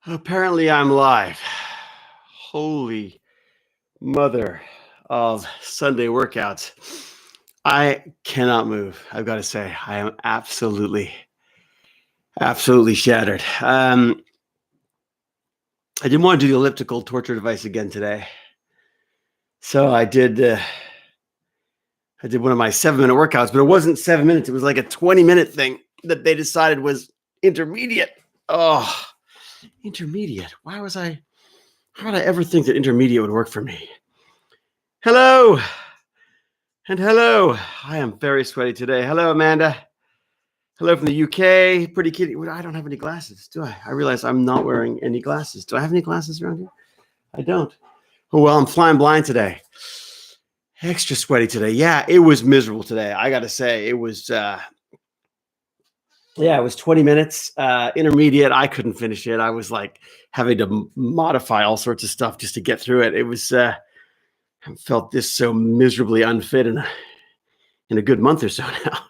Apparently, I'm live. Holy mother of Sunday workouts. I cannot move. I've got to say, I am absolutely shattered. I didn't want to do the elliptical torture device again today. So I did one of my 7-minute workouts, but it wasn't 7 minutes. It was like a 20-minute thing that they decided was intermediate. Oh, intermediate. How would I ever think that intermediate would work for me? Hello. And hello. I am very sweaty today. Hello, Amanda. Hello from the UK. Pretty kitty. I don't have any glasses, do I? I realize I'm not wearing any glasses. Do I have any glasses around here? I don't. Oh, well, I'm flying blind today. Extra sweaty today. Yeah, it was miserable today. I got to say, it was, it was 20 minutes, intermediate. I couldn't finish it. I was like having to modify all sorts of stuff just to get through it. It was, I felt this so miserably unfit in a good month or so now.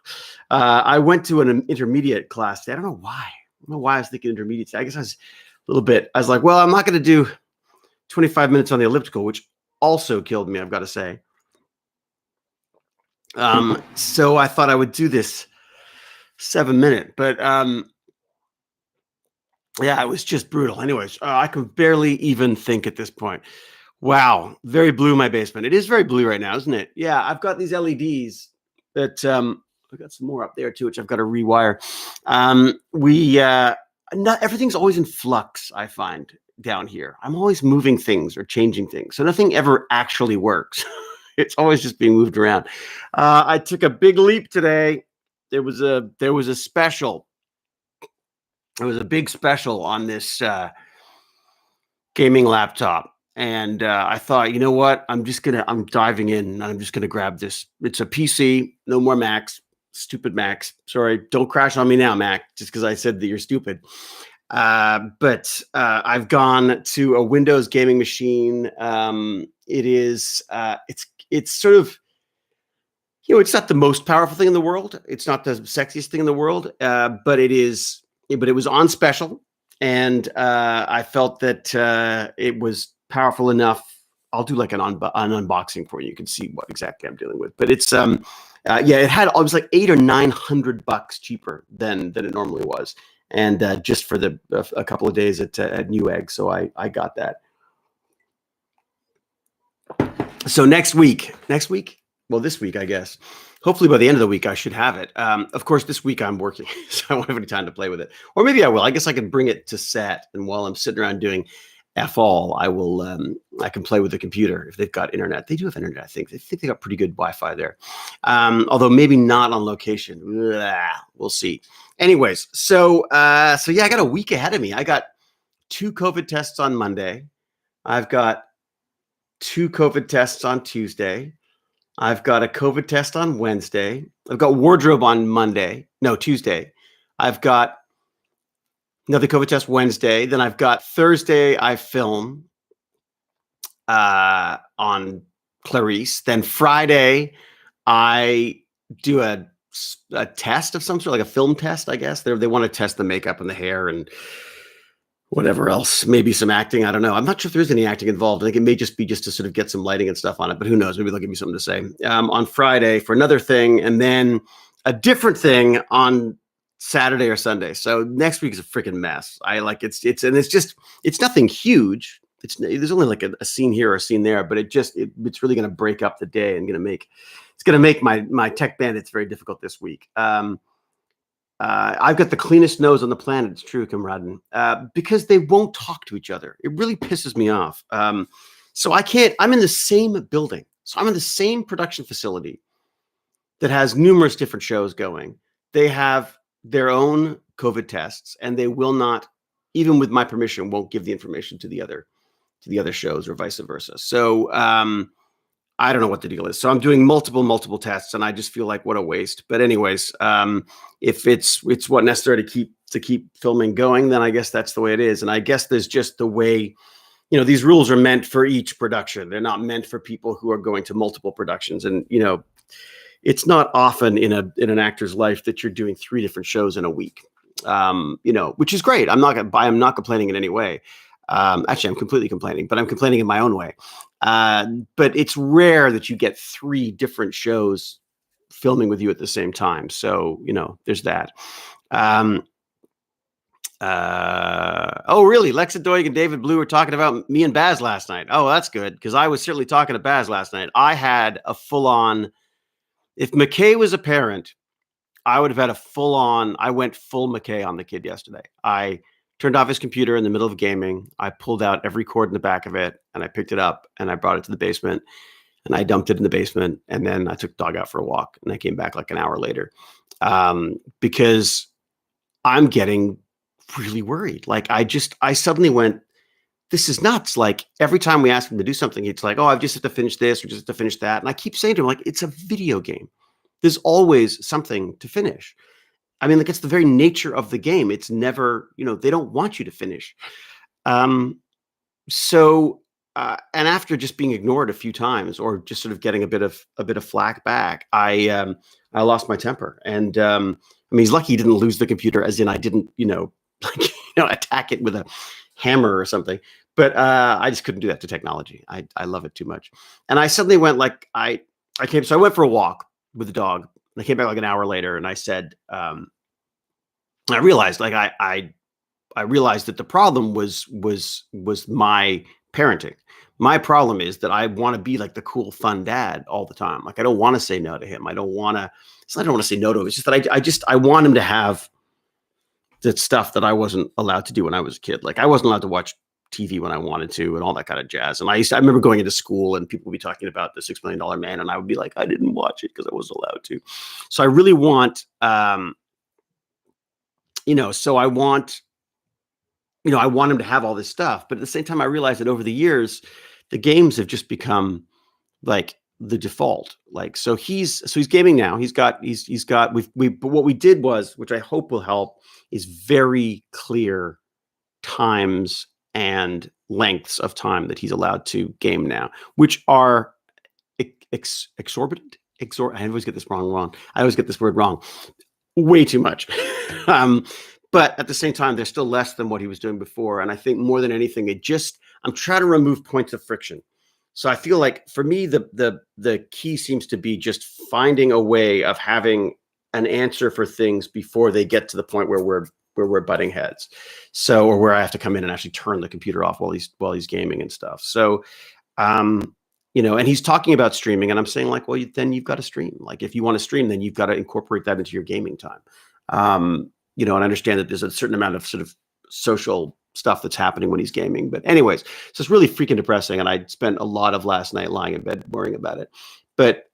I went to an intermediate class today. I don't know why. I was thinking intermediate today. I guess I was a little bit. I was like, well, I'm not going to do 25 minutes on the elliptical, which also killed me, I've got to say. So I thought I would do this 7-minute, but yeah, it was just brutal. Anyways, I can barely even think at this point. Wow, very blue my basement. It is very blue right now, isn't it? Yeah, I've got these LEDs that I've got some more up there too, which I've got to rewire. Not everything's always in flux, I find, down here. I'm always moving things or changing things, so nothing ever actually works. It's always just being moved around. I took a big leap today. There was a special. There was a big special on this gaming laptop. And I thought, you know what? I'm diving in and I'm just going to grab this. It's a PC, no more Macs, stupid Macs. Sorry, don't crash on me now, Mac, just because I said that you're stupid. But I've gone to a Windows gaming machine. It's sort of, it's not the most powerful thing in the world. It's not the sexiest thing in the world, but it was on special. And I felt that it was powerful enough. I'll do like an unboxing for you. You can see what exactly I'm dealing with. But it's it was like $800 or $900 cheaper than it normally was, and just for a couple of days at Newegg. So I got that. So this week, I guess. Hopefully by the end of the week, I should have it. Of course, this week I'm working, so I won't have any time to play with it. Or maybe I will. I guess I can bring it to set, and while I'm sitting around doing F all, I will. I can play with the computer if they've got internet. They do have internet, I think. They got pretty good Wi-Fi there, although maybe not on location. We'll see. Anyways, so yeah, I got a week ahead of me. I got 2 COVID tests on Monday. I've got 2 COVID tests on Tuesday. I've got a COVID test on Wednesday. I've got wardrobe on Tuesday. I've got another COVID test Wednesday. Then I've got Thursday, I film on Clarice. Then Friday, I do a test of some sort, like a film test, I guess. They want to test the makeup and the hair and whatever else, maybe some acting. I don't know. I'm not sure if there's any acting involved. I think it may just be to sort of get some lighting and stuff on it, but who knows? Maybe they'll give me something to say on Friday for another thing, and then a different thing on Saturday or Sunday. So next week is a freaking mess. It's nothing huge. There's only like a scene here or a scene there, but it's really going to break up the day and it's going to make my tech bandits very difficult this week. I've got the cleanest nose on the planet. It's true, Kamraden, because they won't talk to each other. It really pisses me off. So I'm in the same building. So I'm in the same production facility that has numerous different shows going. They have their own COVID tests, and they will not, even with my permission, won't give the information to the other shows or vice versa. So I don't know what the deal is. So I'm doing multiple tests, and I just feel like what a waste. But anyways, if it's what necessary to keep filming going, then I guess that's the way it is. And I guess there's just the way, these rules are meant for each production. They're not meant for people who are going to multiple productions. And it's not often in an actor's life that you're doing 3 different shows in a week. which is great. I'm not complaining in any way. Actually, I'm completely complaining, but I'm complaining in my own way. But it's rare that you get 3 different shows filming with you at the same time. So, there's that. Oh, really? Lexa Doig and David Blue were talking about me and Baz last night. Oh, that's good, because I was certainly talking to Baz last night. I had a full-on, if McKay was a parent, I would have had a full-on, I went full McKay on the kid yesterday. I turned off his computer in the middle of gaming. I pulled out every cord in the back of it, and I picked it up, and I brought it to the basement, and I dumped it in the basement, and then I took the dog out for a walk, and I came back like an hour later, because I'm getting really worried. Like, I suddenly went, this is nuts. Like, every time we ask him to do something, it's like, oh, I've just have to finish this or just have to finish that. And I keep saying to him, like, it's a video game. There's always something to finish. I mean, like, it's the very nature of the game. It's never, they don't want you to finish. And after just being ignored a few times, or just sort of getting a bit of flack back, I lost my temper. And I mean, he's lucky he didn't lose the computer, as in I didn't, attack it with a hammer or something. But I just couldn't do that to technology. I love it too much. And I suddenly went, like, I went for a walk with the dog, and I came back like an hour later, and I said, I realized, like, I realized that the problem was my parenting. My problem is that I want to be like the cool, fun dad all the time. Like, I don't want to say no to him. I don't want to say no to him. It's just that I want him to have the stuff that I wasn't allowed to do when I was a kid. Like, I wasn't allowed to watch TV when I wanted to, and all that kind of jazz. And I remember going into school, and people would be talking about the $6 Million Man, and I would be like, I didn't watch it because I wasn't allowed to. So I really want, so I want, I want him to have all this stuff. But at the same time, I realized that over the years, the games have just become like the default. Like, so he's gaming now. But what we did was, which I hope will help, is very clear times and lengths of time that he's allowed to game now, which are exorbitant. I always get this wrong. I always get this word wrong. Way too much. But at the same time, there's still less than what he was doing before. And I think more than anything, I'm trying to remove points of friction. So I feel like, for me, the key seems to be just finding a way of having an answer for things before they get to the point where we're butting heads. So, or where I have to come in and actually turn the computer off while he's gaming and stuff. So, and he's talking about streaming, and I'm saying, like, well, then you've got to stream. Like, if you want to stream, then you've got to incorporate that into your gaming time. And I understand that there's a certain amount of sort of social stuff that's happening when he's gaming. But anyways, so it's really freaking depressing. And I spent a lot of last night lying in bed worrying about it. But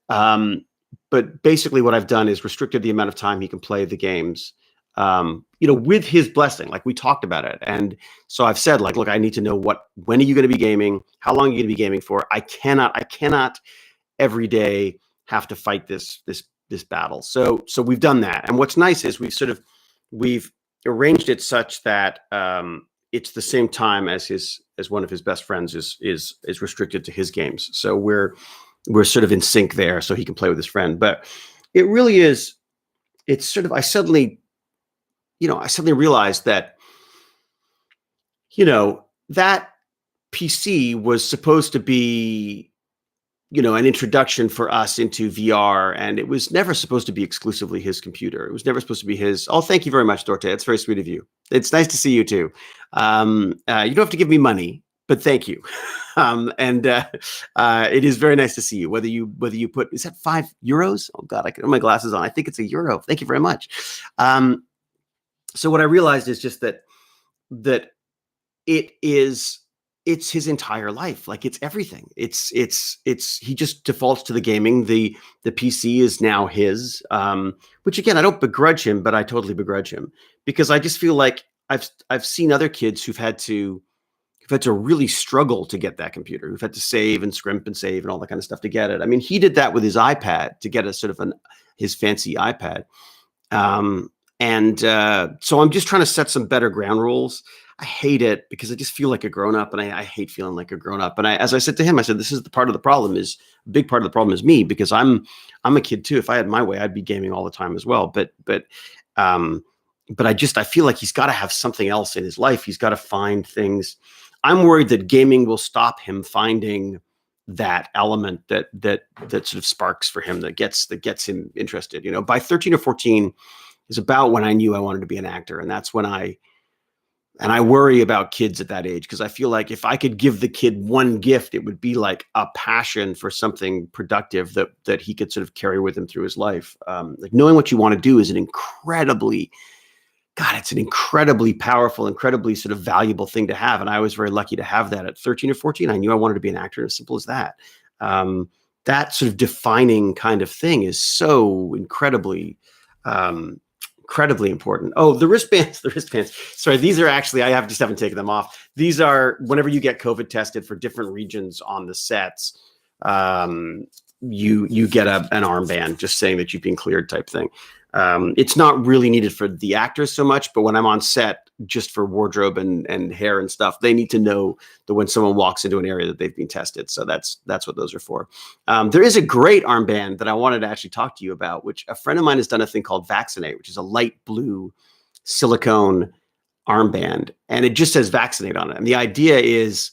basically what I've done is restricted the amount of time he can play the games, with his blessing. Like, we talked about it. And so I've said, like, look, I need to know when are you going to be gaming? How long are you going to be gaming for? I cannot every day have to fight this battle. So we've done that. And what's nice is we've arranged it such that it's the same time as one of his best friends is restricted to his games. So we're sort of in sync there, so he can play with his friend. But it really is, it's sort of, I suddenly realized that, that PC was supposed to be, an introduction for us into VR, and it was never supposed to be exclusively his computer. It was never supposed to be his. Oh, thank you very much, Dorte. It's very sweet of you. It's nice to see you too. You don't have to give me money, but thank you. It is very nice to see you. Whether you put, is that €5? Oh God, I can put my glasses on. I think it's €1. Thank you very much. So what I realized is just that it's his entire life. Like, it's everything. He just defaults to the gaming. The PC is now his, which, again, I don't begrudge him, but I totally begrudge him, because I just feel like I've seen other kids who've had to really struggle to get that computer, who've had to save and scrimp and save and all that kind of stuff to get it. I mean, he did that with his iPad, to get a sort of his fancy iPad. So I'm just trying to set some better ground rules. I hate it because I just feel like a grown-up, and I hate feeling like a grown-up. And as I said to him, I said, this is the part of the problem, is a big part of the problem is me, because I'm a kid too. If I had my way, I'd be gaming all the time as well. But but I feel like he's got to have something else in his life. He's got to find things. I'm worried that gaming will stop him finding that element that sort of sparks for him, that gets him interested. By 13 or 14 is about when I knew I wanted to be an actor, and that's when I worry about kids at that age, because I feel like if I could give the kid one gift, it would be like a passion for something productive that he could sort of carry with him through his life. Like knowing what you want to do is it's an incredibly powerful, incredibly sort of valuable thing to have. And I was very lucky to have that at 13 or 14. I knew I wanted to be an actor, as simple as that. That sort of defining kind of thing is so incredibly important. Oh, the wristbands. Sorry, these are actually, just haven't taken them off. These are, whenever you get COVID tested for different regions on the sets, you get an armband just saying that you've been cleared, type thing. It's not really needed for the actors so much, but when I'm on set, just for wardrobe and hair and stuff, they need to know that when someone walks into an area that they've been tested. So that's what those are for. There is a great armband that I wanted to actually talk to you about, which a friend of mine has done a thing called Vaccinate, which is a light blue silicone armband, and it just says vaccinate on it. And the idea is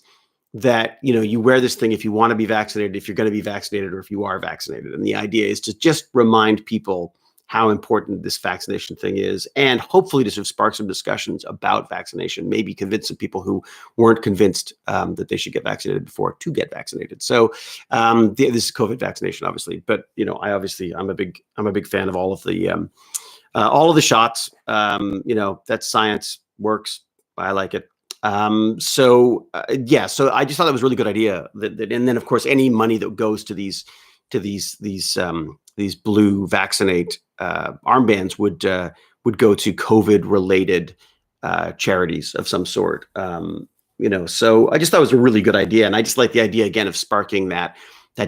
that, you wear this thing if you want to be vaccinated, if you're going to be vaccinated, or if you are vaccinated. And the idea is to just remind people how important this vaccination thing is, and hopefully to sort of spark some discussions about vaccination, maybe convince some people who weren't convinced that they should get vaccinated before to get vaccinated. So this is COVID vaccination, obviously, but I'm a big fan of all of the shots. That science works. I like it. So I just thought that was a really good idea. And then of course any money that goes to these blue vaccinate armbands would go to COVID related charities of some sort. So I just thought it was a really good idea, and I just like the idea again of sparking that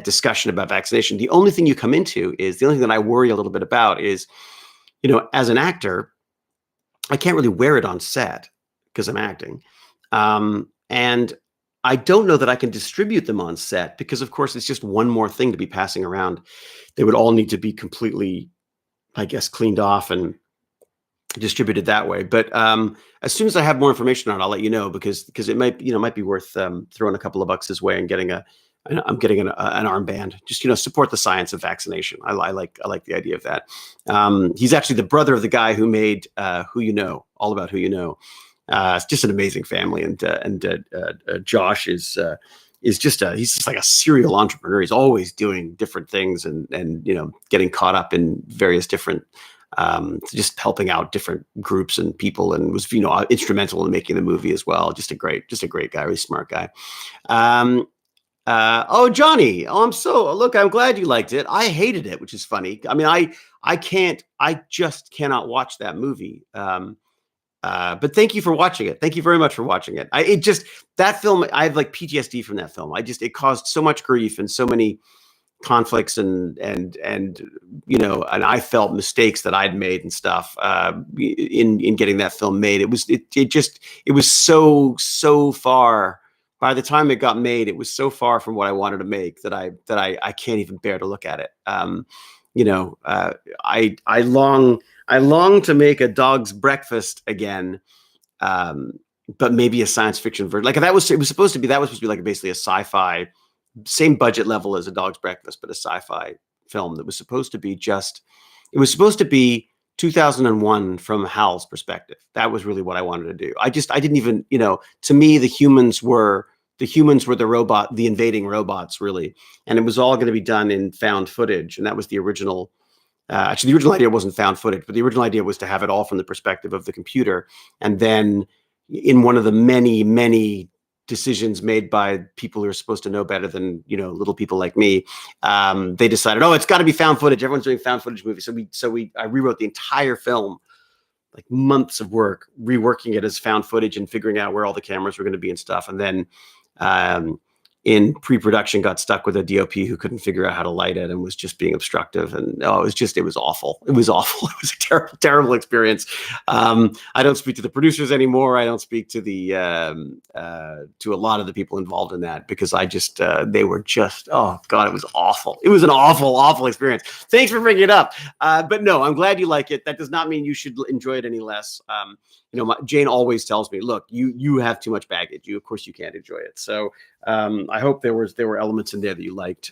discussion about vaccination. The only thing that I worry a little bit about is, as an actor, I can't really wear it on set because I'm acting, and I don't know that I can distribute them on set because, of course, it's just one more thing to be passing around. They would all need to be completely, I guess, cleaned off and distributed that way. But as soon as I have more information on it, I'll let you know, because it might be worth throwing a couple of bucks his way and getting an armband. Just support the science of vaccination. I like the idea of that. He's actually the brother of the guy who made Who You Know, all about Who You Know. It's just an amazing family, and Josh is he's just like a serial entrepreneur. He's always doing different things and getting caught up in various different just helping out different groups and people, and was instrumental in making the movie as well. Just a great guy, really smart guy. Oh, Johnny. I'm glad you liked it. I hated it, which is funny. I mean, I just cannot watch that movie. But thank you for watching it. Thank you very much for watching it. That film, I have like PTSD from that film. It caused so much grief and so many conflicts and I felt mistakes that I'd made and stuff, in getting that film made. It was so far. By the time it got made, it was so far from what I wanted to make that I can't even bear to look at it. I long to make a dog's breakfast again, but maybe a science fiction version. Like it was supposed to be like basically a sci-fi, same budget level as a dog's breakfast, but a sci-fi film that was supposed to be 2001 from Hal's perspective. That was really what I wanted to do. I didn't even, to me, the humans were the invading robots, really. And it was all going to be done in found footage. And that was the original. Actually, the original idea wasn't found footage, but the original idea was to have it all from the perspective of the computer. And then in one of the many, many decisions made by people who are supposed to know better than, little people like me, they decided, it's got to be found footage. Everyone's doing found footage movies. I rewrote the entire film, like months of work, reworking it as found footage and figuring out where all the cameras were going to be and stuff. And then in pre-production got stuck with a DOP who couldn't figure out how to light it and was just being obstructive. And it was awful. It was awful. It was a terrible, terrible experience. I don't speak to the producers anymore. I don't speak to to a lot of the people involved in that, because they were just, oh God, it was awful. It was an awful, awful experience. Thanks for bringing it up. But no, I'm glad you like it. That does not mean you should enjoy it any less. Jane always tells me, look, you have too much baggage. Of course you can't enjoy it. So I hope there were elements in there that you liked.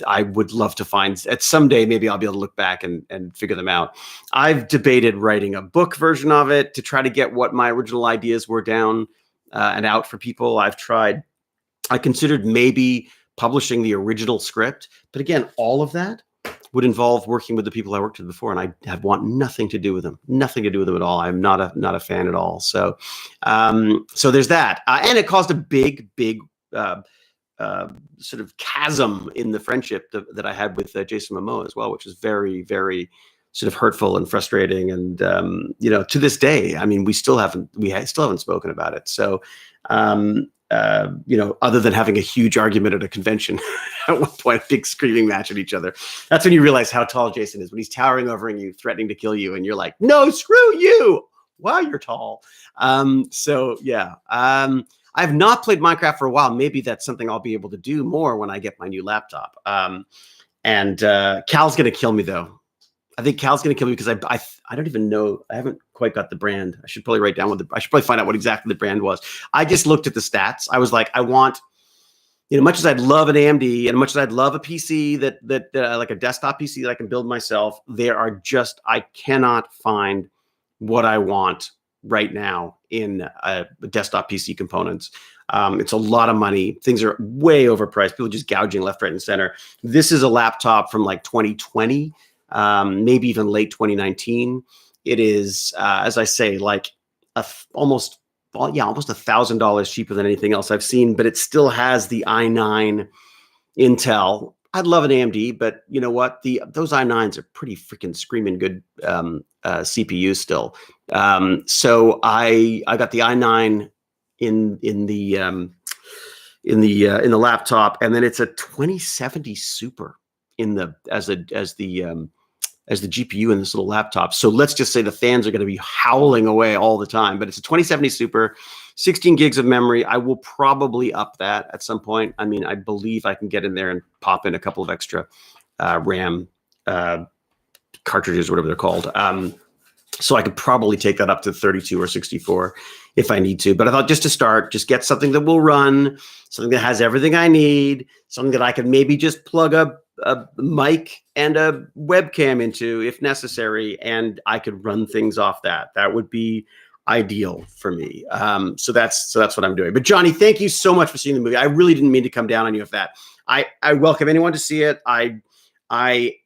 I would love to find at someday, maybe I'll be able to look back and figure them out. I've debated writing a book version of it to try to get what my original ideas were down and out for people. I considered maybe publishing the original script, but again, all of that would involve working with the people I worked with before, and I want nothing to do with them, at all. I'm not a fan at all. So there's that, and it caused a big sort of chasm in the friendship that I had with Jason Momoa as well, which was very, very sort of hurtful and frustrating. And to this day, I mean, we still haven't spoken about it. So. Other than having a huge argument at a convention at one point, a big screaming match at each other. That's when you realize how tall Jason is, when he's towering over you, threatening to kill you. And you're like, no, screw you. Wow, you're tall. I've not played Minecraft for a while. Maybe that's something I'll be able to do more when I get my new laptop. Cal's going to kill me, though. I think Cal's going to kill me because I don't even know. I haven't quite got the brand. I should probably write down I should probably find out what exactly the brand was. I just looked at the stats. I was like, I want, much as I'd love an AMD and much as I'd love a PC that like a desktop PC that I can build myself, I cannot find what I want right now in desktop PC components. It's a lot of money. Things are way overpriced. People just gouging left, right, and center. This is a laptop from like 2020. Maybe even late 2019. It is, as I say, like almost $1,000 cheaper than anything else I've seen, but it still has the i9 Intel. I'd love an AMD, but you know what? Those i9s are pretty freaking screaming good CPUs still. So I got the i9 in the laptop, and then it's a 2070 Super as the GPU in this little laptop. So let's just say the fans are going to be howling away all the time, but it's a 2070 Super, 16 gigs of memory. I will probably up that at some point. I mean, I believe I can get in there and pop in a couple of extra RAM cartridges, whatever they're called. So I could probably take that up to 32 or 64 if I need to. But I thought just to start, just get something that will run, something that has everything I need, something that I could maybe just plug a mic and a webcam into if necessary, and I could run things off that. That would be ideal for me. So that's what I'm doing. But Johnny, thank you so much for seeing the movie. I really didn't mean to come down on you with that. I welcome anyone to see it. I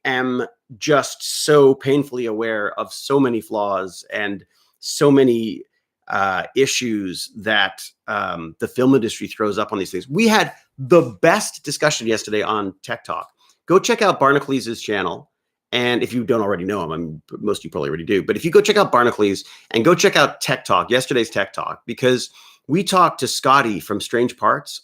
am just so painfully aware of so many flaws and so many issues that the film industry throws up on these things. We had the best discussion yesterday on Tech Talk. Go check out Barnacules' channel. And if you don't already know him, most of you probably already do. But if you go check out Barnacules and go check out Tech Talk, yesterday's Tech Talk, because we talked to Scotty from Strange Parts,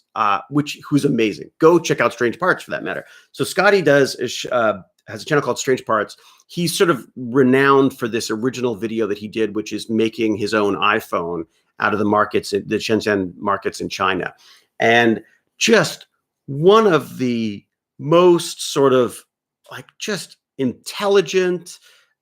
who's amazing. Go check out Strange Parts for that matter. So Scotty has a channel called Strange Parts. He's sort of renowned for this original video that he did, which is making his own iPhone out of the Shenzhen markets in China. And just one of the most sort of like just intelligent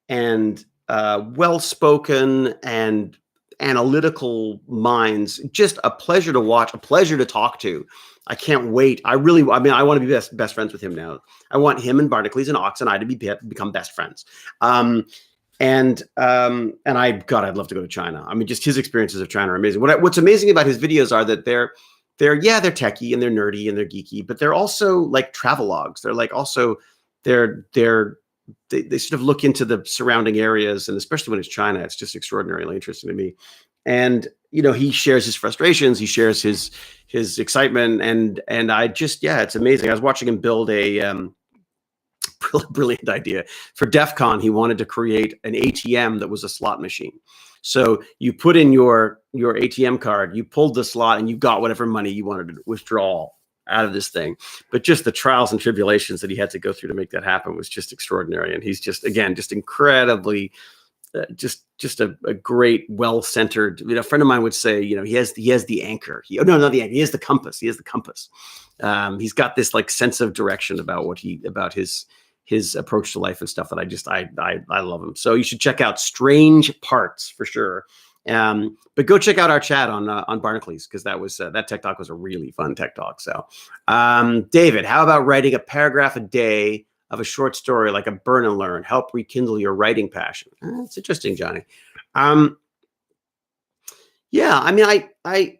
and well-spoken and analytical minds. Just a pleasure to watch, a pleasure to talk to. I can't wait. I want to be best friends with him now. I want him and Barnacules and Ox and I to become best friends. I'd love to go to China. I mean, just his experiences of China are amazing. What's amazing about his videos are that they're techie and they're nerdy and they're geeky, but they're also like travelogues. They're like also they sort of look into the surrounding areas, and especially when it's China, it's just extraordinarily interesting to me. And he shares his frustrations, he shares his excitement, and it's amazing. I was watching him build a brilliant idea for DEF CON. He wanted to create an ATM that was a slot machine. So you put in your ATM card, you pulled the slot, and you got whatever money you wanted to withdraw out of this thing. But just the trials and tribulations that he had to go through to make that happen was just extraordinary. And he's just, again, just incredibly, just a great, well-centered. A friend of mine would say, he has the anchor. No, not the anchor. He has the compass. He has the compass. He's got this like sense of direction about his approach to life and stuff that I love him. So you should check out Strange Parts for sure. But go check out our chat on Barnacules, because that Tech Talk was a really fun Tech Talk. So, David, how about writing a paragraph a day of a short story, like a burn and learn, help rekindle your writing passion? It's interesting, Johnny. Yeah, I mean, I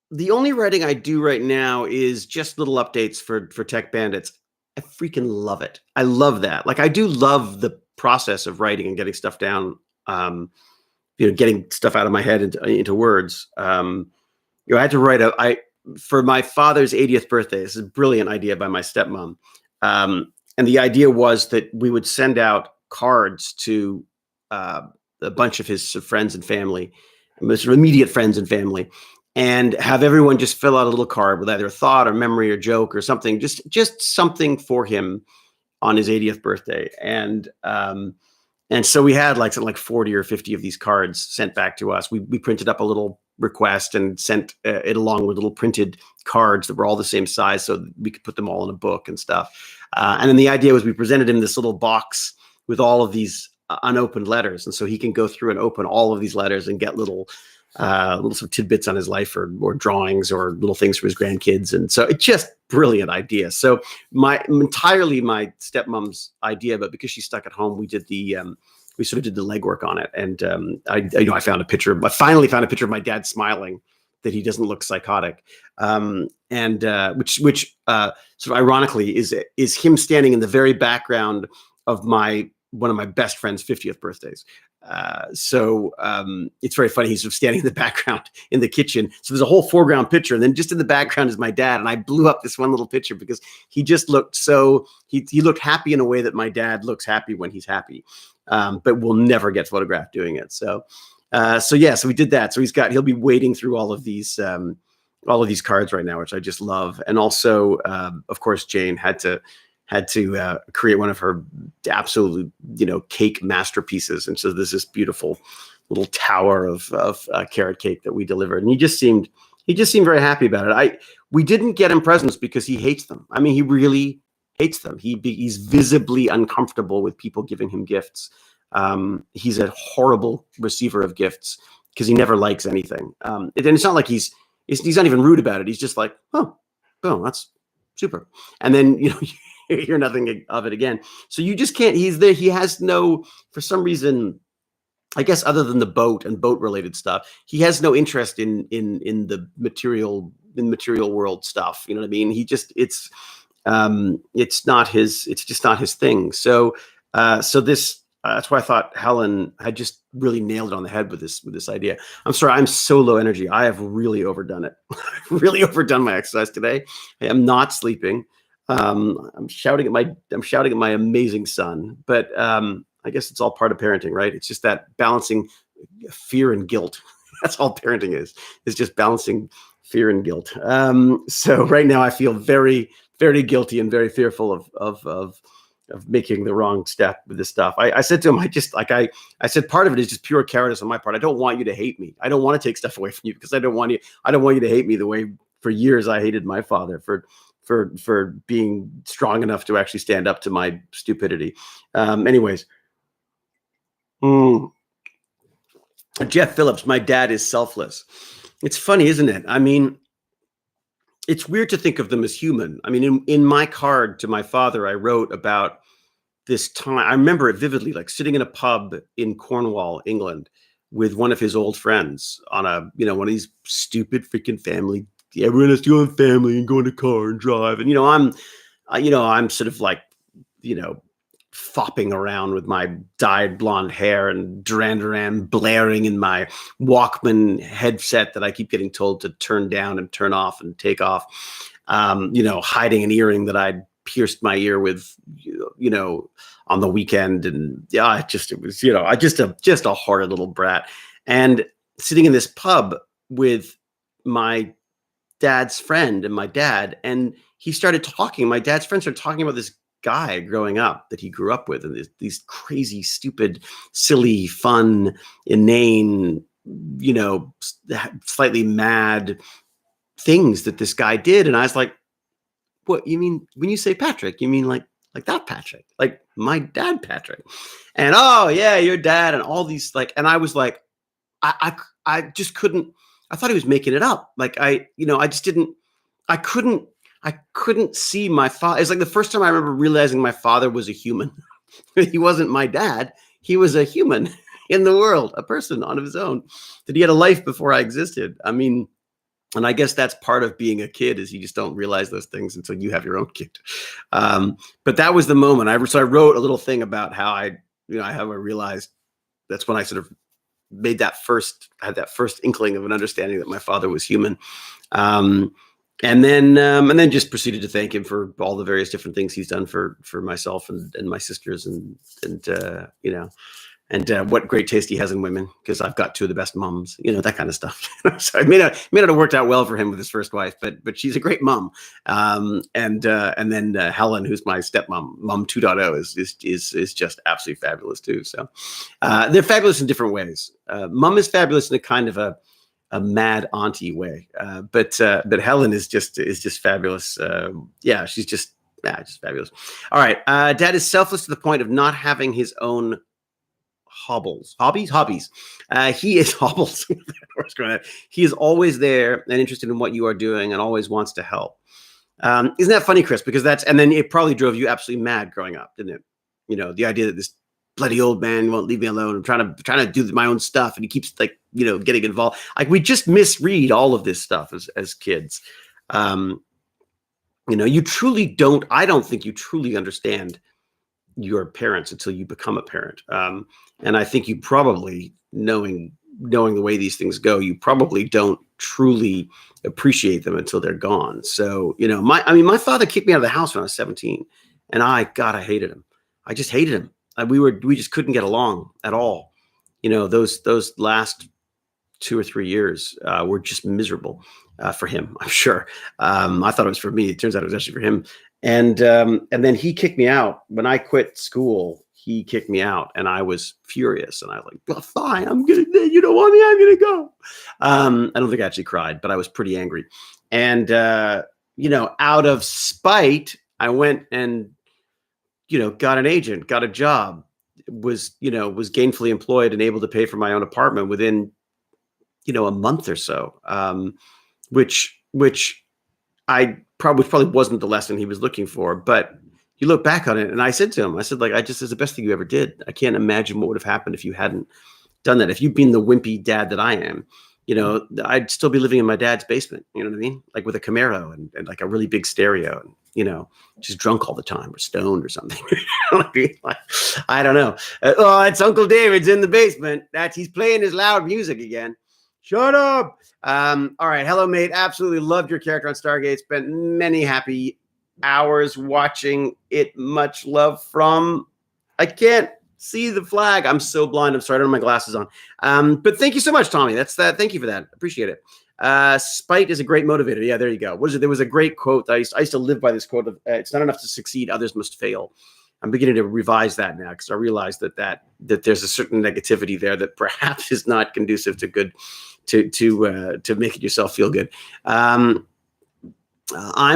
the only writing I do right now is just little updates for Tech Bandits. I freaking love it. I love that. Like, I do love the process of writing and getting stuff down. Getting stuff out of my head into words. I had to write for my father's 80th birthday. This is a brilliant idea by my stepmom. And the idea was that we would send out cards to a bunch of his friends and family, his immediate friends and family, and have everyone just fill out a little card with either a thought or memory or joke or something, just something for him on his 80th birthday. And so we had like something like 40 or 50 of these cards sent back to us. We printed up a little request and sent it along with little printed cards that were all the same size, so that we could put them all in a book and stuff. And then the idea was we presented him this little box with all of these unopened letters. And so he can go through and open all of these letters and get little sort of tidbits on his life or drawings or little things for his grandkids. And so it's just brilliant idea. So entirely my stepmom's idea, but because she's stuck at home, we did we sort of did the legwork on it. And I finally found a picture of my dad smiling, that he doesn't look psychotic. Which sort of ironically is him standing in the very background of one of my best friend's 50th birthdays. So it's very funny. He's sort of standing in the background in the kitchen. So there's a whole foreground picture, and then just in the background is my dad. And I blew up this one little picture because he just looked he looked happy in a way that my dad looks happy when he's happy, but will never get photographed doing it. So we did that. So he'll be wading through all of these cards right now, which I just love. And also, of course, Jane had to create one of her absolute, cake masterpieces. And so there's this beautiful little tower of carrot cake that we delivered. And he just seemed very happy about it. We didn't get him presents because he hates them. I mean, he really hates them. He's visibly uncomfortable with people giving him gifts. He's a horrible receiver of gifts because he never likes anything. And it's not like he's not even rude about it. He's just like, oh, that's super. And then, you hear nothing of it again. So you just can't. He's there. He has no, for some reason, I guess, other than the boat and boat related stuff, he has no interest in the material world stuff. You know what I mean? He just it's just not his thing. So that's why I thought Helen had just really nailed it on the head with this idea. I'm sorry, I'm so low energy. I have really overdone it. I've really overdone my exercise today. I am not sleeping. I'm shouting at my amazing son, but I guess it's all part of parenting, right? It's just that balancing fear and guilt. That's all parenting is just balancing fear and guilt. So right now I feel very, very guilty and very fearful of making the wrong step with this stuff. I said to him, I said, part of it is just pure cowardice on my part. I don't want you to hate me. I don't want to take stuff away from you because I don't want you to hate me the way for years I hated my father for being strong enough to actually stand up to my stupidity. Anyways. Jeff Phillips, my dad is selfless. It's funny, isn't it? I mean, it's weird to think of them as human. I mean, in my card to my father, I wrote about this time. I remember it vividly, like sitting in a pub in Cornwall, England, with one of his old friends on one of these stupid freaking family. Everyone has to go in family and go in a car and drive. And, I'm sort of like, fopping around with my dyed blonde hair and Duran Duran blaring in my Walkman headset that I keep getting told to turn down and turn off and take off, hiding an earring that I'd pierced my ear with, on the weekend. And yeah, it was, just a horrid little brat. And sitting in this pub with my dad's friend and my dad, and he started talking. My dad's friend started talking about this guy growing up that he grew up with, and these crazy, stupid, silly, fun, inane, slightly mad things that this guy did. And I was like, what you mean when you say Patrick? You mean like that Patrick, like my dad Patrick? And oh yeah, your dad, and all these and I was like, I just couldn't. I thought he was making it up. Like I just didn't. I couldn't see my father. It's like the first time I remember realizing my father was a human. He wasn't my dad. He was a human in the world, a person on his own, that he had a life before I existed. I mean, and I guess that's part of being a kid, is you just don't realize those things until you have your own kid. But that was the moment. So I wrote a little thing about how I realized that's when I sort of had that first inkling of an understanding that my father was human. And then just proceeded to thank him for all the various different things he's done for myself and my sisters and what great taste he has in women, because I've got two of the best moms, that kind of stuff. So it may not have worked out well for him with his first wife, but she's a great mom. And then Helen, who's my stepmom, Mom 2.0, is just absolutely fabulous too. So they're fabulous in different ways. Mom is fabulous in a kind of a mad auntie way, but Helen is just fabulous. She's just fabulous. All right, Dad is selfless to the point of not having his own hobbies. He is hobbles. He is always there and interested in what you are doing and always wants to help. Isn't that funny, Chris? Because and then it probably drove you absolutely mad growing up, didn't it? The idea that this bloody old man won't leave me alone. I'm trying to do my own stuff, and he keeps getting involved. Like, we just misread all of this stuff as kids. You truly don't. I don't think you truly understand your parents until you become a parent. And I think you probably, knowing the way these things go, you probably don't truly appreciate them until they're gone. So, my father kicked me out of the house when I was 17, and I hated him. I just hated him. We just couldn't get along at all. Those last 2 or 3 years were just miserable for him, I'm sure. I thought it was for me. It turns out it was actually for him. And then he kicked me out when I quit school. He kicked me out, and I was furious. And I was like, well, fine, you don't want me, I'm going to go. I don't think I actually cried, but I was pretty angry. And, out of spite, I went and, got an agent, got a job, was gainfully employed and able to pay for my own apartment within, a month or so, which I probably wasn't the lesson he was looking for. But you look back on it, and I said to him, it's the best thing you ever did. I can't imagine what would have happened if you hadn't done that. If you'd been the wimpy dad that I am, I'd still be living in my dad's basement. You know what I mean? Like with a Camaro and like a really big stereo, and, just drunk all the time or stoned or something. I don't know. It's Uncle David's in the basement. He's playing his loud music again. Shut up. All right. Hello, mate. Absolutely loved your character on Stargate. Spent many happy hours watching it. Much love from, I can't see the flag. I'm so blind. I'm sorry. I don't have my glasses on. But thank you so much, Tommy. Thank you for that. Appreciate it. Spite is a great motivator. Yeah, there you go. There was a great quote. I used to live by this quote of, it's not enough to succeed, others must fail. I'm beginning to revise that now, because I realize that there's a certain negativity there that perhaps is not conducive to good, to making yourself feel good. I'm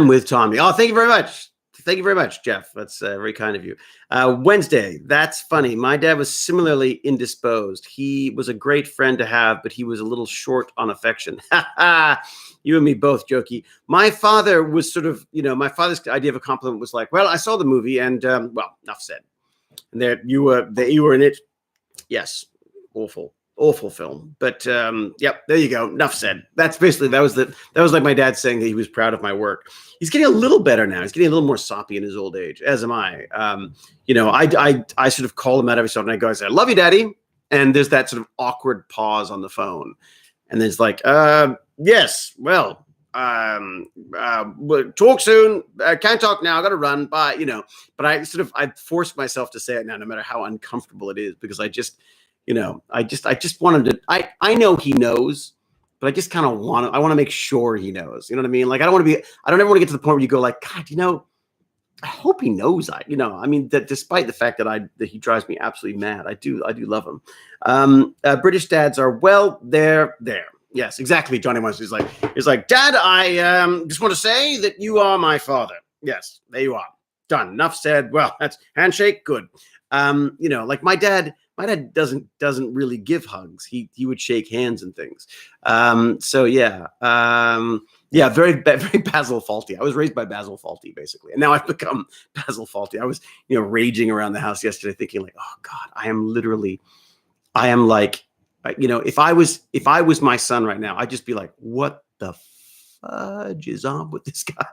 with Tommy. Oh, thank you very much. Thank you very much, Jeff. That's very kind of you. Wednesday, that's funny. My dad was similarly indisposed. He was a great friend to have, but he was a little short on affection. You and me both, Jokey. My father was sort of, my father's idea of a compliment was like, well, I saw the movie, and well, enough said. And there you were in it. Yes, awful film. But yep, there you go. Enough said. That's basically, that was like my dad saying that he was proud of my work. He's getting a little better now. He's getting a little more soppy in his old age, as am I. I sort of call him out every so often. I say, I love you, Daddy. And there's that sort of awkward pause on the phone. And then it's like, yes, well, talk soon. I can't talk now. I got to run. Bye. But I forced myself to say it now, no matter how uncomfortable it is, because I just want him to, I know he knows but I just kind of I want to make sure he knows. You know what I mean? Like I don't ever want to get to the point where you go like, God, I hope he knows. I mean, that despite the fact that he drives me absolutely mad, I do love him. British dads are they're there. Yes, exactly. Johnny Wines is like, Dad, I just want to say that you are my father. Yes, there you are. Done. Enough said. Well, that's handshake. Good. Like my dad doesn't really give hugs. He would shake hands and things. So yeah. Yeah, very Basil Fawlty. I was raised by Basil Fawlty, basically, and now I've become Basil Fawlty. I was, raging around the house yesterday, thinking like, "Oh God, I am like, if I was my son right now, I'd just be like, what the fudge is on with this guy?"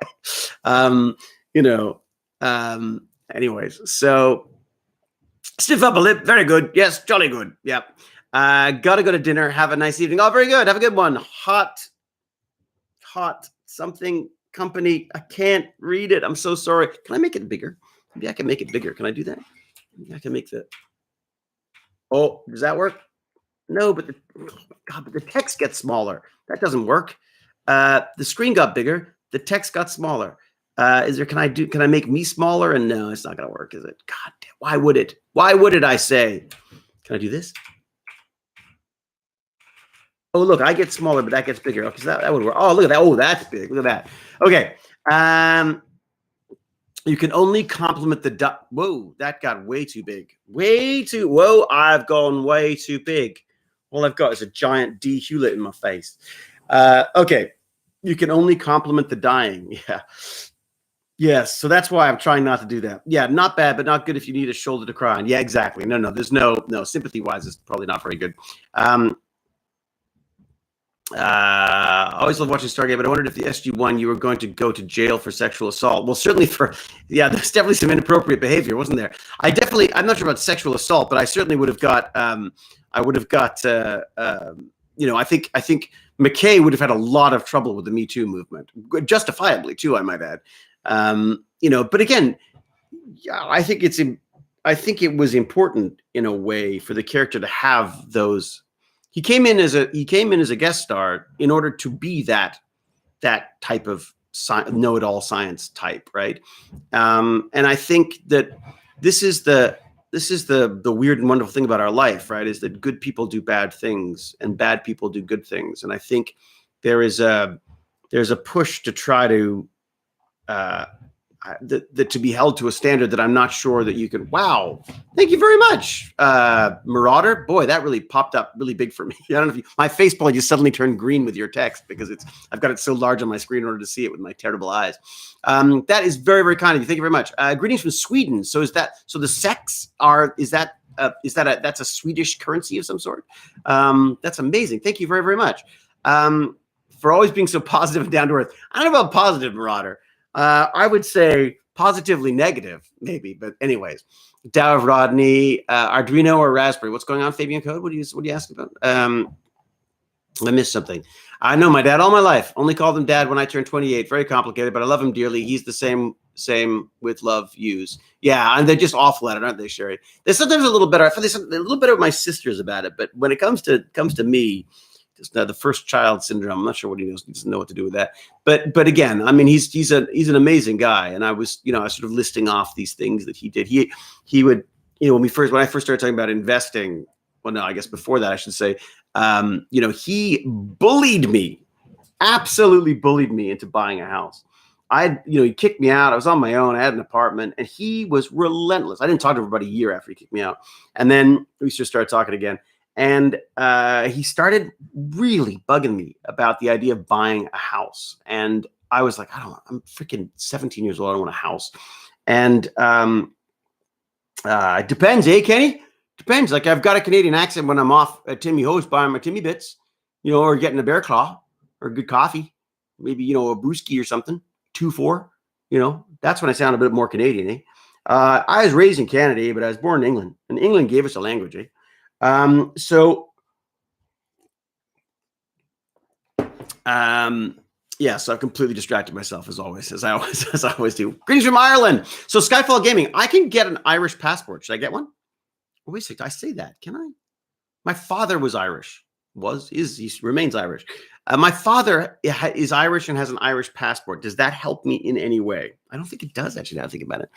Anyways, so stiff upper lip, very good. Yes, jolly good. Yep. Gotta go to dinner. Have a nice evening. Oh, very good. Have a good one. Hot something company. I can't read it. I'm so sorry. Can I make it bigger? Maybe I can make it bigger. Can I do that? Maybe I can make the. Oh, does that work? No, but the text gets smaller. That doesn't work. The screen got bigger. The text got smaller. Can I make me smaller? And no, it's not going to work, is it? God damn, why would it? Why would it, I say? Can I do this? Oh, look, I get smaller, but that gets bigger. Okay, so that would work. Oh, look at that. Oh, that's big. Look at that. Okay. You can only compliment the duck. Whoa, that got way too big. Whoa, I've gone way too big. All I've got is a giant D. Hewlett in my face. Okay. You can only compliment the dying. Yeah. Yes. So that's why I'm trying not to do that. Yeah. Not bad, but not good if you need a shoulder to cry on. Yeah, exactly. No, there's no sympathy wise. It's probably not very good. I always love watching Stargate, but I wondered if the SG-1 you were going to go to jail for sexual assault. Well, certainly there's definitely some inappropriate behavior, wasn't there? I'm not sure about sexual assault, but I certainly would have got, I think McKay would have had a lot of trouble with the Me Too movement, justifiably too, I might add. But again, I think it was important in a way for the character to have those. He came in as a guest star in order to be that type of know-it-all science type, right? And I think that this is the weird and wonderful thing about our life, right? Is that good people do bad things and bad people do good things, and I think there's a push to try to to be held to a standard that I'm not sure that you can. Wow, thank you very much, Marauder. Boy, that really popped up really big for me. I don't know if my faceplate just suddenly turned green with your text because I've got it so large on my screen in order to see it with my terrible eyes. That is very, very kind of you. Thank you very much. Greetings from Sweden. So the sex that's a Swedish currency of some sort? That's amazing. Thank you very, very much for always being so positive and down to earth. I don't know about positive, Marauder. I would say positively negative, maybe. But anyways, Dow of Rodney, Arduino or Raspberry. What's going on, Fabian Code? What do you ask about? I missed something. I know my dad all my life. Only called him dad when I turned 28. Very complicated, but I love him dearly. He's the same with love views. Yeah, and they're just awful at it, aren't they, Sherry? They're sometimes a little better. I feel a little better with my sisters about it, but when it comes to me, just the first child syndrome. I'm not sure what he knows. He doesn't know what to do with that. But again, I mean, he's an amazing guy. And I was sort of listing off these things that he did. He would, when I first started talking about investing. Well, no, I guess before that I should say, he bullied me, absolutely bullied me into buying a house. He kicked me out. I was on my own. I had an apartment, and he was relentless. I didn't talk to him for about a year after he kicked me out, and then we just started talking again. And he started really bugging me about the idea of buying a house. And I was like, I'm freaking 17 years old. I don't want a house. And it depends, Kenny? Depends. Like I've got a Canadian accent when I'm off at Timmy Ho's buying my Timmy Bits, or getting a Bear Claw or good coffee, maybe, a brewski or something, 2-4, that's when I sound a bit more Canadian, eh? I was raised in Canada, but I was born in England, and England gave us a language, eh? So I've completely distracted myself as always, as I always do. Greetings from Ireland. So Skyfall Gaming, I can get an Irish passport. Should I get one? Oh, wait a second. I say that. Can I? My father was Irish. he remains Irish. My father is Irish and has an Irish passport. Does that help me in any way? I don't think it does, actually, now I think about it.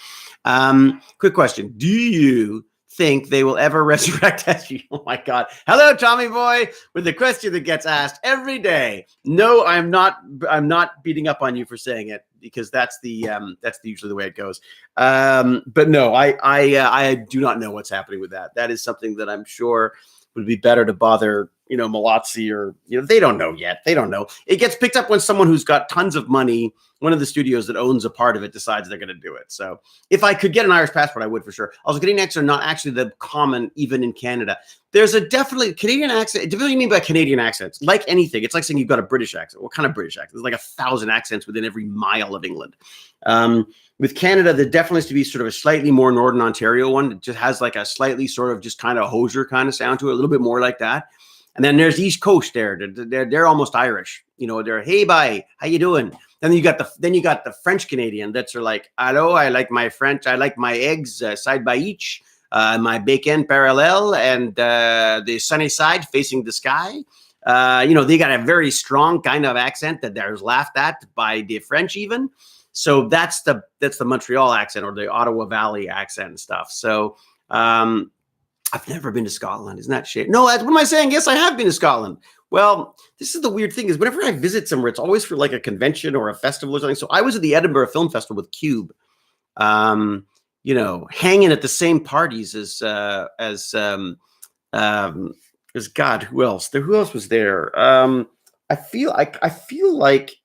Quick question. Do you think they will ever resurrect SG? Oh my God. Hello, Tommy boy, with the question that gets asked every day. No, I'm not beating up on you for saying it, because that's usually the way it goes. But no, I do not know what's happening with that. That is something that I'm sure would be better to bother, Malazzi, or, they don't know yet. They don't know. It gets picked up when someone who's got tons of money, one of the studios that owns a part of it, decides they're going to do it. So if I could get an Irish passport, I would for sure. Also, Canadian accents are not actually the common, even in Canada. There's a definitely Canadian accent. It depends what you mean by Canadian accents. Like anything, it's like saying you've got a British accent. What kind of British accent? There's like 1,000 accents within every mile of England. With Canada, there definitely has to be sort of a slightly more Northern Ontario one. It just has like a slightly sort of just kind of Hoser kind of sound to it, a little bit more like that. And then there's East Coast there. They're almost Irish. They're, hey, bye, how you doing? Then you got the French Canadian that's like, hello, I like my French. I like my eggs side by each, my bacon parallel, and the sunny side facing the sky. They got a very strong kind of accent that there's laughed at by the French even. So that's the Montreal accent, or the Ottawa Valley accent and stuff. So I've never been to Scotland. Isn't that shit? No, what am I saying? Yes, I have been to Scotland. Well, this is the weird thing, is whenever I visit somewhere, it's always for like a convention or a festival or something. So I was at the Edinburgh Film Festival with Cube, hanging at the same parties as God, who else? Who else was there? I feel like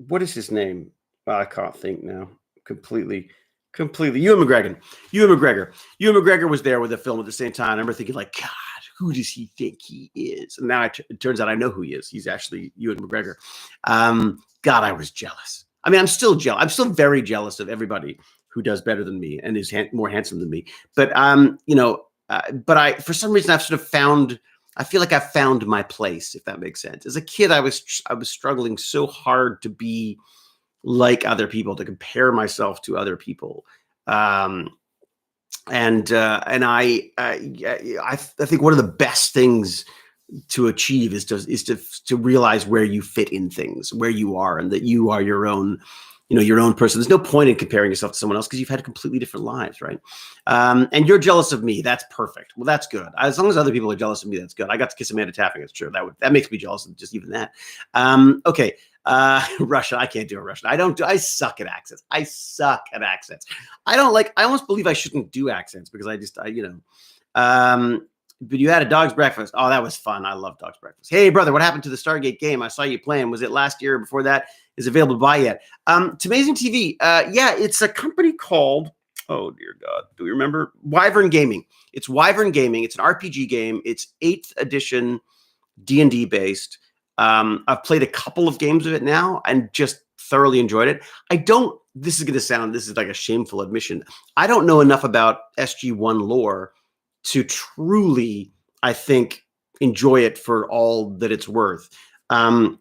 what is his name? Well, I can't think now. Completely. Ewan McGregor was there with the film at the same time. I remember thinking, like, God, who does he think he is? And now it turns out I know who he is. He's actually Ewan McGregor. God, I was jealous. I mean, I'm still jealous. I'm still very jealous of everybody who does better than me and is more handsome than me. But but for some reason, I've sort of found. I feel like I found my place, if that makes sense. As a kid, I was struggling so hard to be like other people, to compare myself to other people. And I think one of the best things to achieve is to realize where you fit in things, where you are, and that you are your own person. There's no point in comparing yourself to someone else, because you've had completely different lives, right? And you're jealous of me. That's perfect. Well, that's good. As long as other people are jealous of me, that's good. I got to kiss Amanda Tapping. It's true. That makes me jealous of just even that. Okay. Russian. I can't do a Russian. I suck at accents. I almost believe I shouldn't do accents, because but you had a dog's breakfast. Oh, that was fun. I love dog's breakfast. Hey, brother, what happened to the Stargate game? I saw you playing. Was it last year or before that? Is it available to buy yet? It's Amazing TV. Yeah, it's a company called, oh dear God, do we remember? Wyvern Gaming. It's Wyvern Gaming. It's an RPG game. It's 8th edition D&D based. I've played a couple of games of it now and just thoroughly enjoyed it. This is like a shameful admission. I don't know enough about SG1 lore to truly, I think, enjoy it for all that it's worth. I'd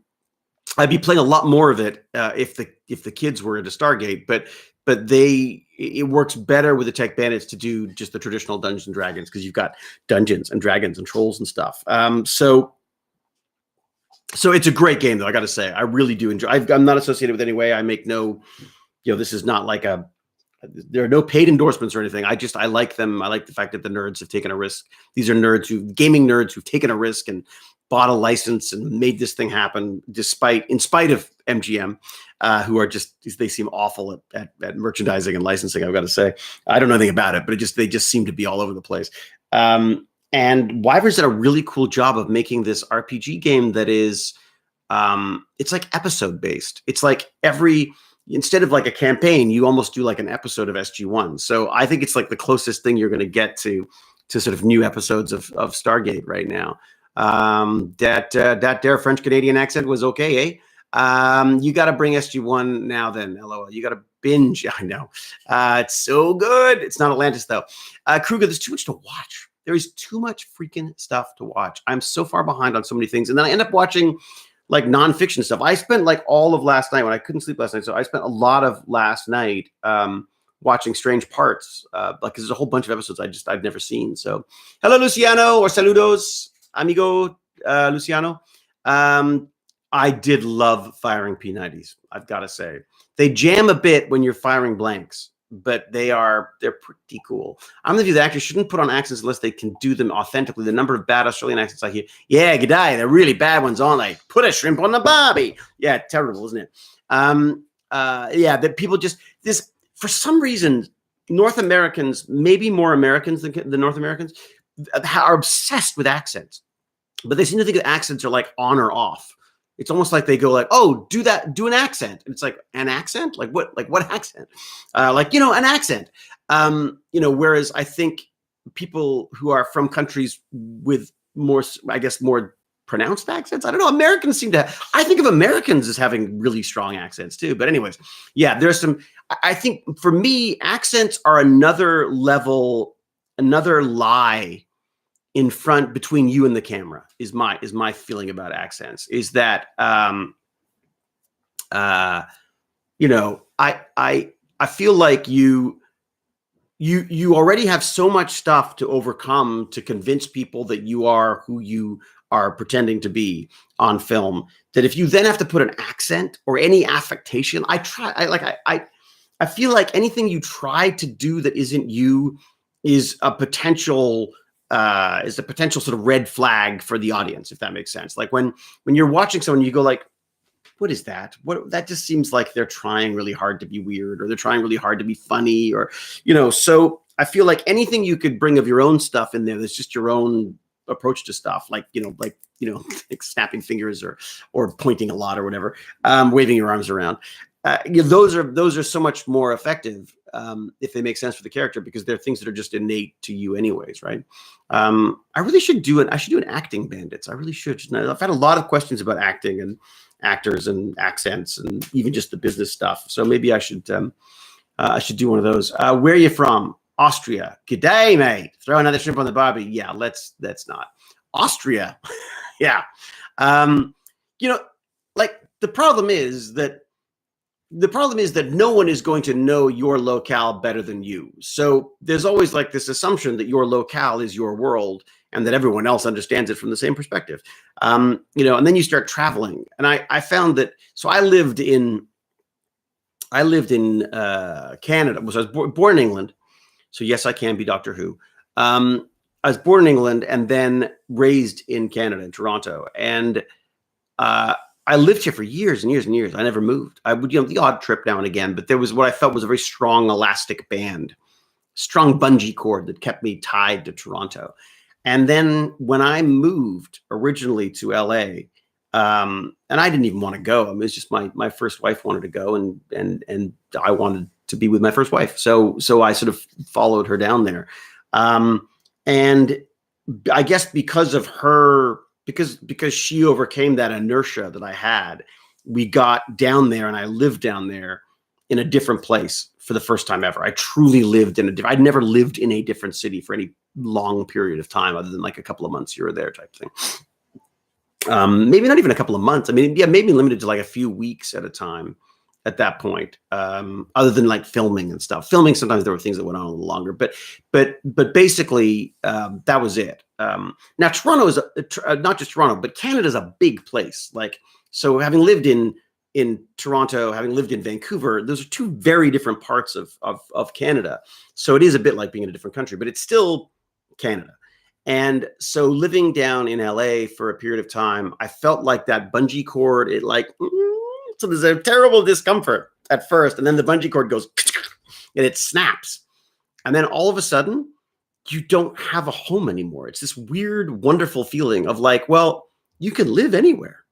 be playing a lot more of it if the kids were into Stargate, but it works better with the Tech Bandits to do just the traditional Dungeons and Dragons, because you've got Dungeons and Dragons and Trolls and stuff. So it's a great game, though. I got to say, I really do enjoy. I'm not associated with any way. I make no, this is not like there are no paid endorsements or anything. I like them. I like the fact that the nerds have taken a risk. These are gaming nerds who've taken a risk and bought a license and made this thing happen, in spite of MGM, who are they seem awful at merchandising and licensing. I've got to say, I don't know anything about it, but they just seem to be all over the place. And Wyvern's did a really cool job of making this RPG game that is, it's like episode based. It's like instead of like a campaign, you almost do like an episode of SG1. So I think it's like the closest thing you're going to get to sort of new episodes of Stargate right now. That their French Canadian accent was okay, eh? You got to bring SG1 now. Then, LOL. You got to binge. I know. It's so good. It's not Atlantis though. Kruger, there's too much to watch. There is too much freaking stuff to watch. I'm so far behind on so many things, and then I end up watching like nonfiction stuff. I spent like all of last night when I couldn't sleep last night, so I spent a lot of last night watching Strange Parts, like there's a whole bunch of episodes I've never seen. So, hello Luciano, or saludos, amigo, Luciano. I did love firing P90s. I've got to say, they jam a bit when you're firing blanks, but they're pretty cool. I'm the view that actors shouldn't put on accents unless they can do them authentically. The number of bad Australian accents I hear, yeah, g'day, they're really bad ones, aren't they? Put a shrimp on the barbie. Yeah, terrible, isn't it? Yeah, that people just this for some reason. North Americans, maybe more Americans than the North Americans, are obsessed with accents, but they seem to think that accents are like on or off. It's almost like they go like, oh, do an accent. And it's like, an accent? Like what accent? An accent. Whereas I think people who are from countries with more, I guess, more pronounced accents. I don't know. Americans I think of Americans as having really strong accents too. But anyways, yeah, there's I think for me, accents are another level, another lie in front between you and the camera is my feeling about accents, is that I feel like you already have so much stuff to overcome to convince people that you are who you are pretending to be on film, that if you then have to put an accent or any affectation, I feel like anything you try to do that isn't you is a potential sort of red flag for the audience, if that makes sense. Like when you're watching someone, you go like, what is that? That just seems like they're trying really hard to be weird, or they're trying really hard to be funny, or, so I feel like anything you could bring of your own stuff in there, that's just your own approach to stuff, like snapping fingers or pointing a lot or whatever, waving your arms around. Those are so much more effective if they make sense for the character, because they're things that are just innate to you anyways, right? I really should do an acting bandits. I really should. I've had a lot of questions about acting and actors and accents and even just the business stuff. So maybe I should do one of those. Where are you from? Austria. G'day, mate. Throw another shrimp on the barbie. Yeah, let's not. Austria. Yeah. Like the problem is that no one is going to know your locale better than you. So there's always like this assumption that your locale is your world and that everyone else understands it from the same perspective. And then you start traveling. And I found that, so I lived in Canada. I was born in England. So yes, I can be Doctor Who. I was born in England and then raised in Canada, in Toronto. And I lived here for years and years and years. I never moved. I would, the odd trip now and again, but there was what I felt was a very strong elastic band, strong bungee cord that kept me tied to Toronto. And then when I moved originally to LA, and I didn't even want to go. I mean, it's just my first wife wanted to go, and I wanted to be with my first wife. So I sort of followed her down there. And I guess because of her, because she overcame that inertia that I had, we got down there and I lived down there in a different place for the first time ever. I truly lived I'd never lived in a different city for any long period of time other than like a couple of months here or there type thing. Maybe not even a couple of months. I mean, yeah, maybe limited to like a few weeks at a time at that point, other than like filming and stuff. Filming, sometimes there were things that went on a little longer, but basically that was it. Now Toronto is not just Toronto, but Canada is a big place. Like, so having lived in Toronto, having lived in Vancouver, those are two very different parts of Canada. So it is a bit like being in a different country, but it's still Canada. And so living down in LA for a period of time, I felt like that bungee cord, so there's a terrible discomfort at first, and then the bungee cord goes and it snaps. And then all of a sudden, you don't have a home anymore. It's this weird, wonderful feeling of like, well, you can live anywhere.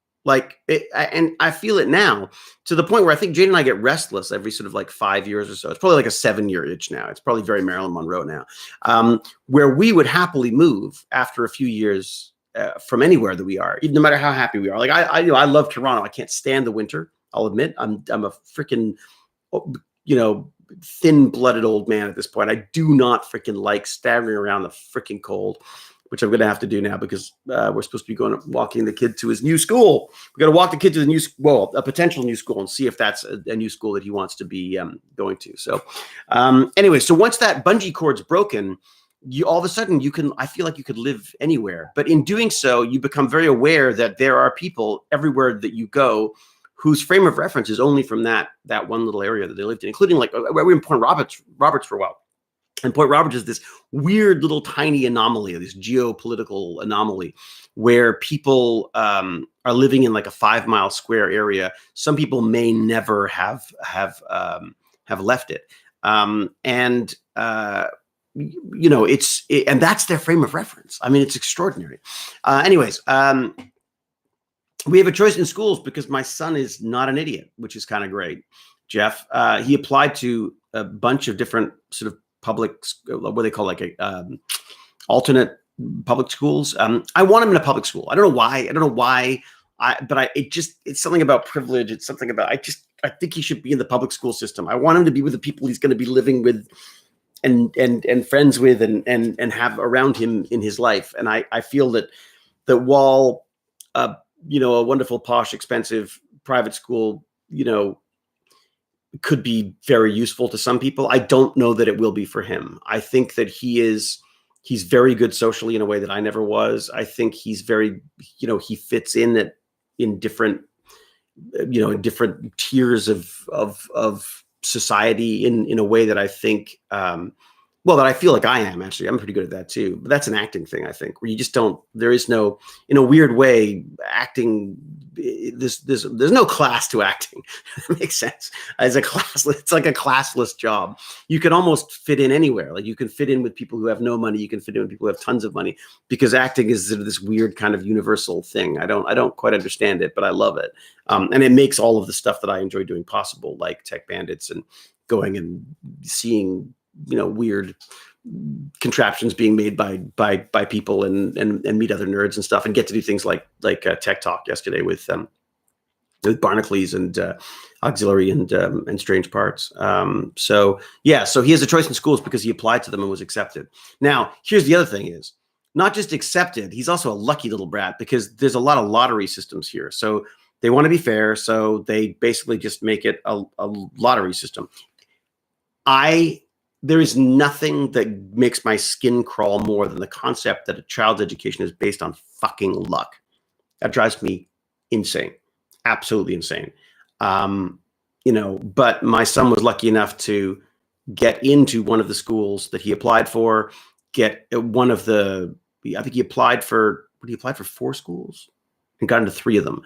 And I feel it now to the point where I think Jane and I get restless every sort of like 5 years or so. It's probably like a 7-year itch now. It's probably very Marilyn Monroe now, where we would happily move after a few years from anywhere that we are, even no matter how happy we are. Like I love Toronto. I can't stand the winter. I'll admit I'm a freaking, thin-blooded old man at this point. I do not freaking like staggering around the freaking cold. which I'm going to have to do now because we're supposed to be walking the kid to his new school. We're going to walk the kid to a potential new school, and see if that's a new school that he wants to be going to. So anyway, so once that bungee cord's broken, all of a sudden I feel like you could live anywhere. But in doing so, you become very aware that there are people everywhere that you go whose frame of reference is only from that one little area that they lived in, including like we were in Point Roberts for a while. And Point Roberts is this weird little tiny anomaly, this geopolitical anomaly, where people are living in like a 5-mile square area. Some people may never have left it, and and that's their frame of reference. I mean, it's extraordinary. Anyways, we have a choice in schools because my son is not an idiot, which is kind of great. Jeff, he applied to a bunch of different sort of public, what they call like alternate public schools. I want him in a public school. I don't know why. It's something about privilege. It's something about, I think he should be in the public school system. I want him to be with the people he's going to be living with and friends with and have around him in his life. And I feel that while, a wonderful, posh, expensive private school, could be very useful to some people, I don't know that it will be for him. I think that he's very good socially in a way that I never was. I think he's very, he fits in different, in different tiers of society in a way that I think, that I feel like I am actually. I'm pretty good at that too. But that's an acting thing, I think, where you just don't. There is no, in a weird way, acting. There's no class to acting. That makes sense. As a class, it's like a classless job. You can almost fit in anywhere. Like you can fit in with people who have no money. You can fit in with people who have tons of money, because acting is this weird kind of universal thing. I don't quite understand it, but I love it. And it makes all of the stuff that I enjoy doing possible, like Tech Bandits and going and seeing weird contraptions being made by people and meet other nerds and stuff, and get to do things like Tech Talk yesterday with Barnacles and Auxiliary and Strange Parts. So he has a choice in schools because he applied to them and was accepted. Now, here's the other thing is, not just accepted, he's also a lucky little brat, because there's a lot of lottery systems here. So they want to be fair, so they basically just make it a lottery system. There is nothing that makes my skin crawl more than the concept that a child's education is based on fucking luck. That drives me insane, absolutely insane. But my son was lucky enough to get into one of the schools that he applied for. I think he applied for 4 schools and got into 3 of them.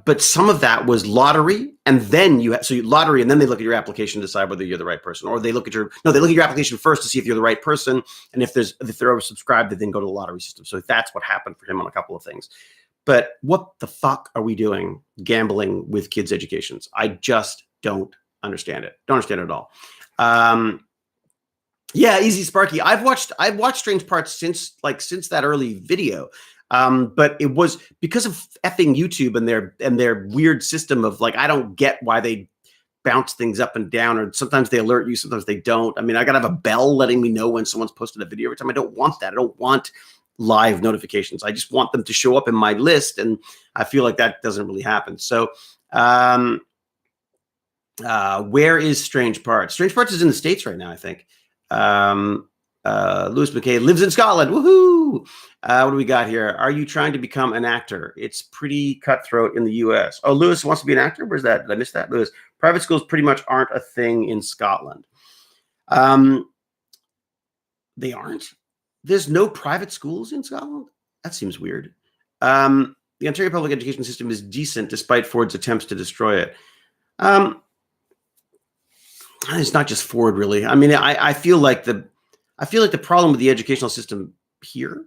But some of that was lottery, and then lottery, and then they look at your application to decide whether you're the right person, or they look at your application first to see if you're the right person, and if they're oversubscribed, they then go to the lottery system. So that's what happened for him on a couple of things. But what the fuck are we doing gambling with kids' educations? I just don't understand it. Don't understand it at all. Easy Sparky. I've watched Strange Parts since that early video. But it was because of effing YouTube and their weird system of like, I don't get why they bounce things up and down, or sometimes they alert you, sometimes they don't. I mean, I gotta have a bell letting me know when someone's posted a video every time. I don't want that. I don't want live notifications. I just want them to show up in my list, and I feel like that doesn't really happen. So where is Strange Parts? Strange Parts is in the States right now, I think. Louis McKay lives in Scotland. Woohoo! What do we got here? Are you trying to become an actor? It's pretty cutthroat in the US. Oh, Louis wants to be an actor? Where's that? Did I miss that? Louis, private schools pretty much aren't a thing in Scotland. They aren't? There's no private schools in Scotland? That seems weird. The Ontario public education system is decent despite Ford's attempts to destroy it. It's not just Ford, really. I mean, I feel like the problem with the educational system here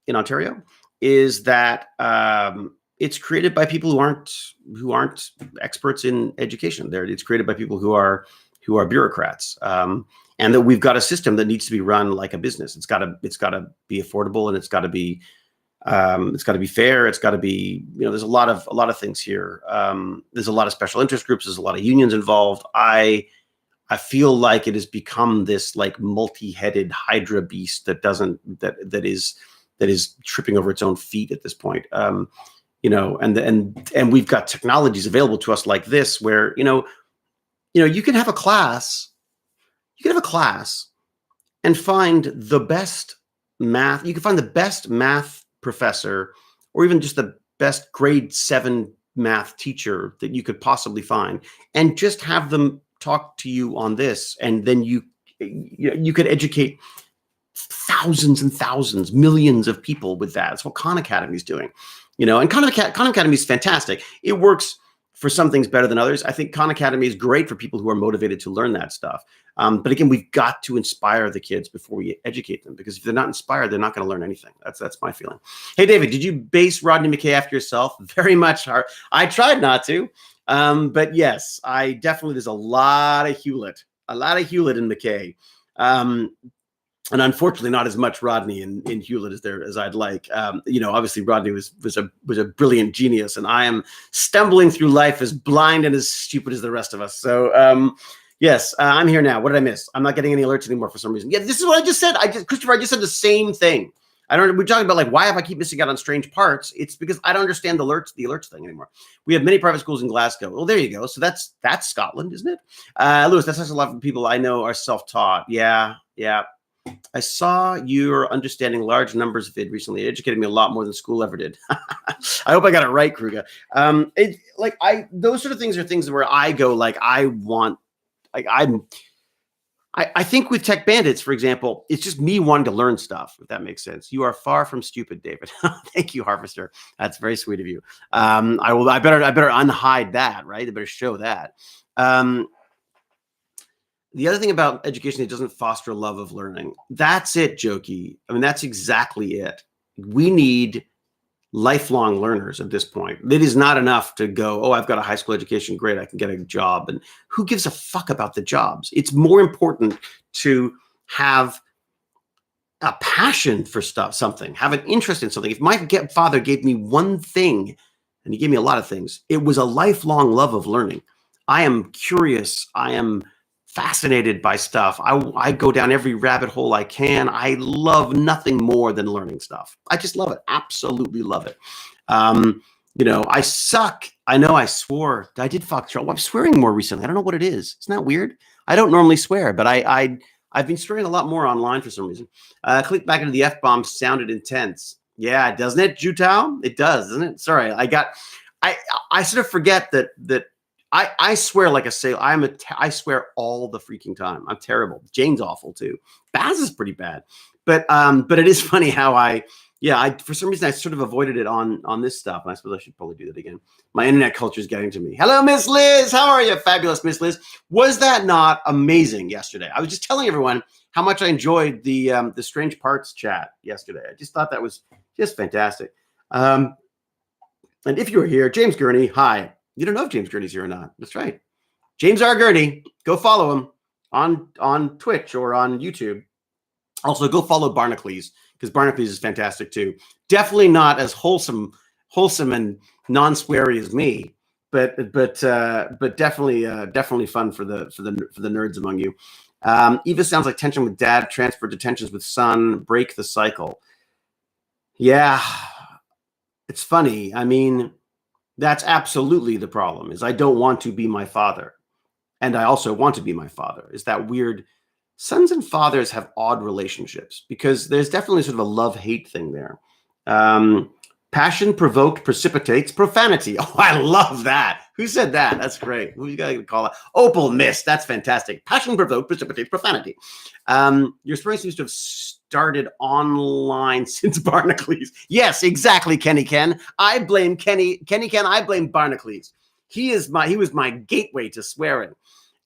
in Ontario is that it's created by people who aren't experts in education. It's created by people who are bureaucrats, and that we've got a system that needs to be run like a business. It's got to be affordable, and it's got to be fair. It's got to be, there's a lot of things here. There's a lot of special interest groups. There's a lot of unions involved. I feel like it has become this like multi-headed Hydra beast that is tripping over its own feet at this point. And we've got technologies available to us like this, where you can have a class, and find the best math. You can find the best math professor, or even just the best grade 7 math teacher that you could possibly find, and just have them talk to you on this, and then you could educate thousands and thousands, millions of people with that. That's what Khan Academy is doing, and Khan Academy is fantastic. It works for some things better than others. I think Khan Academy is great for people who are motivated to learn that stuff. But again, we've got to inspire the kids before we educate them, because if they're not inspired, they're not going to learn anything. That's my feeling. Hey, David, did you base Rodney McKay after yourself? Very much. I tried not to. But yes, there's a lot of Hewlett in McKay. And unfortunately, not as much Rodney in Hewlett as I'd like. Obviously Rodney was a brilliant genius, and I am stumbling through life as blind and as stupid as the rest of us. So yes, I'm here now. What did I miss? I'm not getting any alerts anymore for some reason. Yeah, this is what I just said. Christopher, I just said the same thing. We're talking about like, why have I keep missing out on strange parts? It's because I don't understand the alerts thing anymore. We have many private schools in Glasgow. Well, there you go. So that's Scotland, isn't it? Lewis, that's a lot of people I know are self-taught. Yeah. I saw your understanding large numbers vid recently. It educated me a lot more than school ever did. I hope I got it right, Kruger. Those sort of things are things where I go like, I think with Tech Bandits, for example, it's just me wanting to learn stuff, if that makes sense. You are far from stupid, David. Thank you, Harvester. That's very sweet of you. I better unhide that, right? I better show that. The other thing about education, it doesn't foster a love of learning. That's it, Jokey. I mean, that's exactly it. We need lifelong learners at this point. It is not enough to go, oh, I've got a high school education, great, I can get a job. And who gives a fuck about the jobs? It's more important to have a passion for something, have an interest in something. If my father gave me one thing, and he gave me a lot of things, it was a lifelong love of learning. I am curious. I am fascinated by stuff. I go down every rabbit hole I can. I love nothing more than learning stuff. I just love it. Absolutely love it. I suck. I know I swore. I did fuck Charles. I'm swearing more recently. I don't know what it is. Isn't that weird? I don't normally swear, but I've been swearing a lot more online for some reason. Click back into the F-bomb sounded intense. Yeah, doesn't it, Jutao? It does, doesn't it? Sorry, I sort of forget that I swear like a sailor. I swear all the freaking time. I'm terrible. Jane's awful too. Baz is pretty bad. But it is funny how for some reason I sort of avoided it on this stuff. And I suppose I should probably do that again. My internet culture is getting to me. Hello, Miss Liz. How are you? Fabulous, Miss Liz. Was that not amazing yesterday? I was just telling everyone how much I enjoyed the Strange Parts chat yesterday. I just thought that was just fantastic. And if you were here, James Gurney, hi. You don't know if James Gurney's here or not. That's right. James R. Gurney. Go follow him on Twitch or on YouTube. Also, go follow Barnacles, because Barnacles is fantastic too. Definitely not as wholesome and non-sweary as me, but definitely fun for the nerds among you. Eva sounds like tension with dad, transfer to tensions with son, break the cycle. Yeah, it's funny. I mean, that's absolutely the problem, is I don't want to be my father. And I also want to be my father. Is that weird? Sons and fathers have odd relationships, because there's definitely sort of a love-hate thing there. Passion provoked precipitates profanity. Oh, I love that. Who said that? That's great. Who you got to call it? Opal Mist. That's fantastic. Passion provoked precipitates profanity. Your experience seems to have started online since Barnacles. Yes, exactly, Kenny Ken. I blame Kenny Ken. I blame Barnacles. He was my gateway to swearing.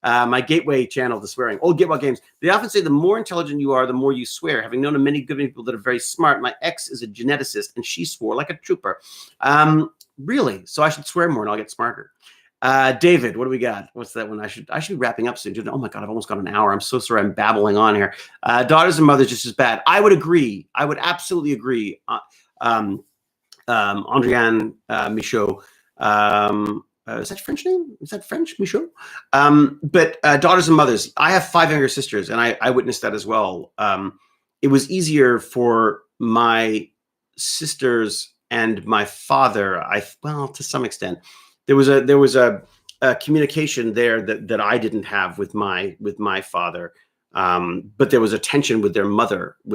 My gateway channel to swearing. Old Get Well Games. They often say the more intelligent you are, the more you swear. Having known many good people that are very smart, my ex is a geneticist, and she swore like a trooper. Really? So I should swear more, and I'll get smarter. David, what do we got? What's that one? I should be wrapping up soon. Oh my God, I've almost got an hour. I'm so sorry. I'm babbling on here. Daughters and mothers just as bad. I would agree. I would absolutely agree. Andriane Michaud. Is that French name? Is that French, Michaud? But daughters and mothers. I have 5 younger sisters, and I witnessed that as well. It was easier for my sisters and my father. Well, to some extent, there was a communication there that I didn't have with my father. But there was a tension with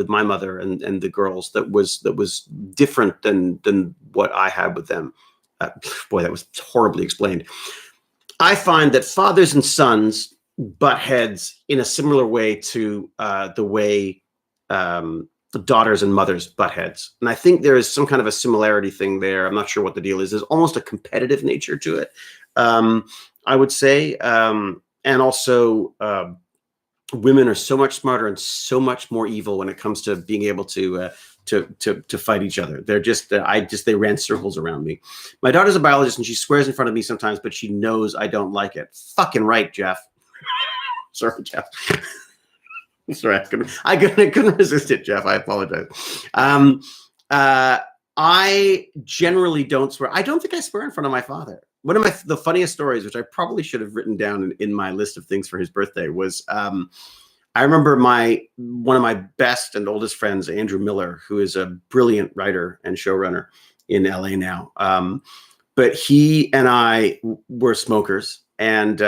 my mother and the girls that was different than what I had with them. Boy, that was horribly explained. I find that fathers and sons butt heads in a similar way to the way daughters and mothers butt heads. And I think there is some kind of a similarity thing there. I'm not sure what the deal is. There's almost a competitive nature to it, I would say. And also, women are so much smarter and so much more evil when it comes to being able to fight each other. They ran circles around me. My daughter's a biologist and she swears in front of me sometimes, but she knows I don't like it. Fucking right, Jeff. Sorry, Jeff. Sorry, I couldn't resist it, Jeff. I apologize. I generally don't swear. I don't think I swear in front of my father. One of the funniest stories, which I probably should have written down in my list of things for his birthday, was I remember one of my best and oldest friends, Andrew Miller, who is a brilliant writer and showrunner in LA now. But he and I were smokers, and we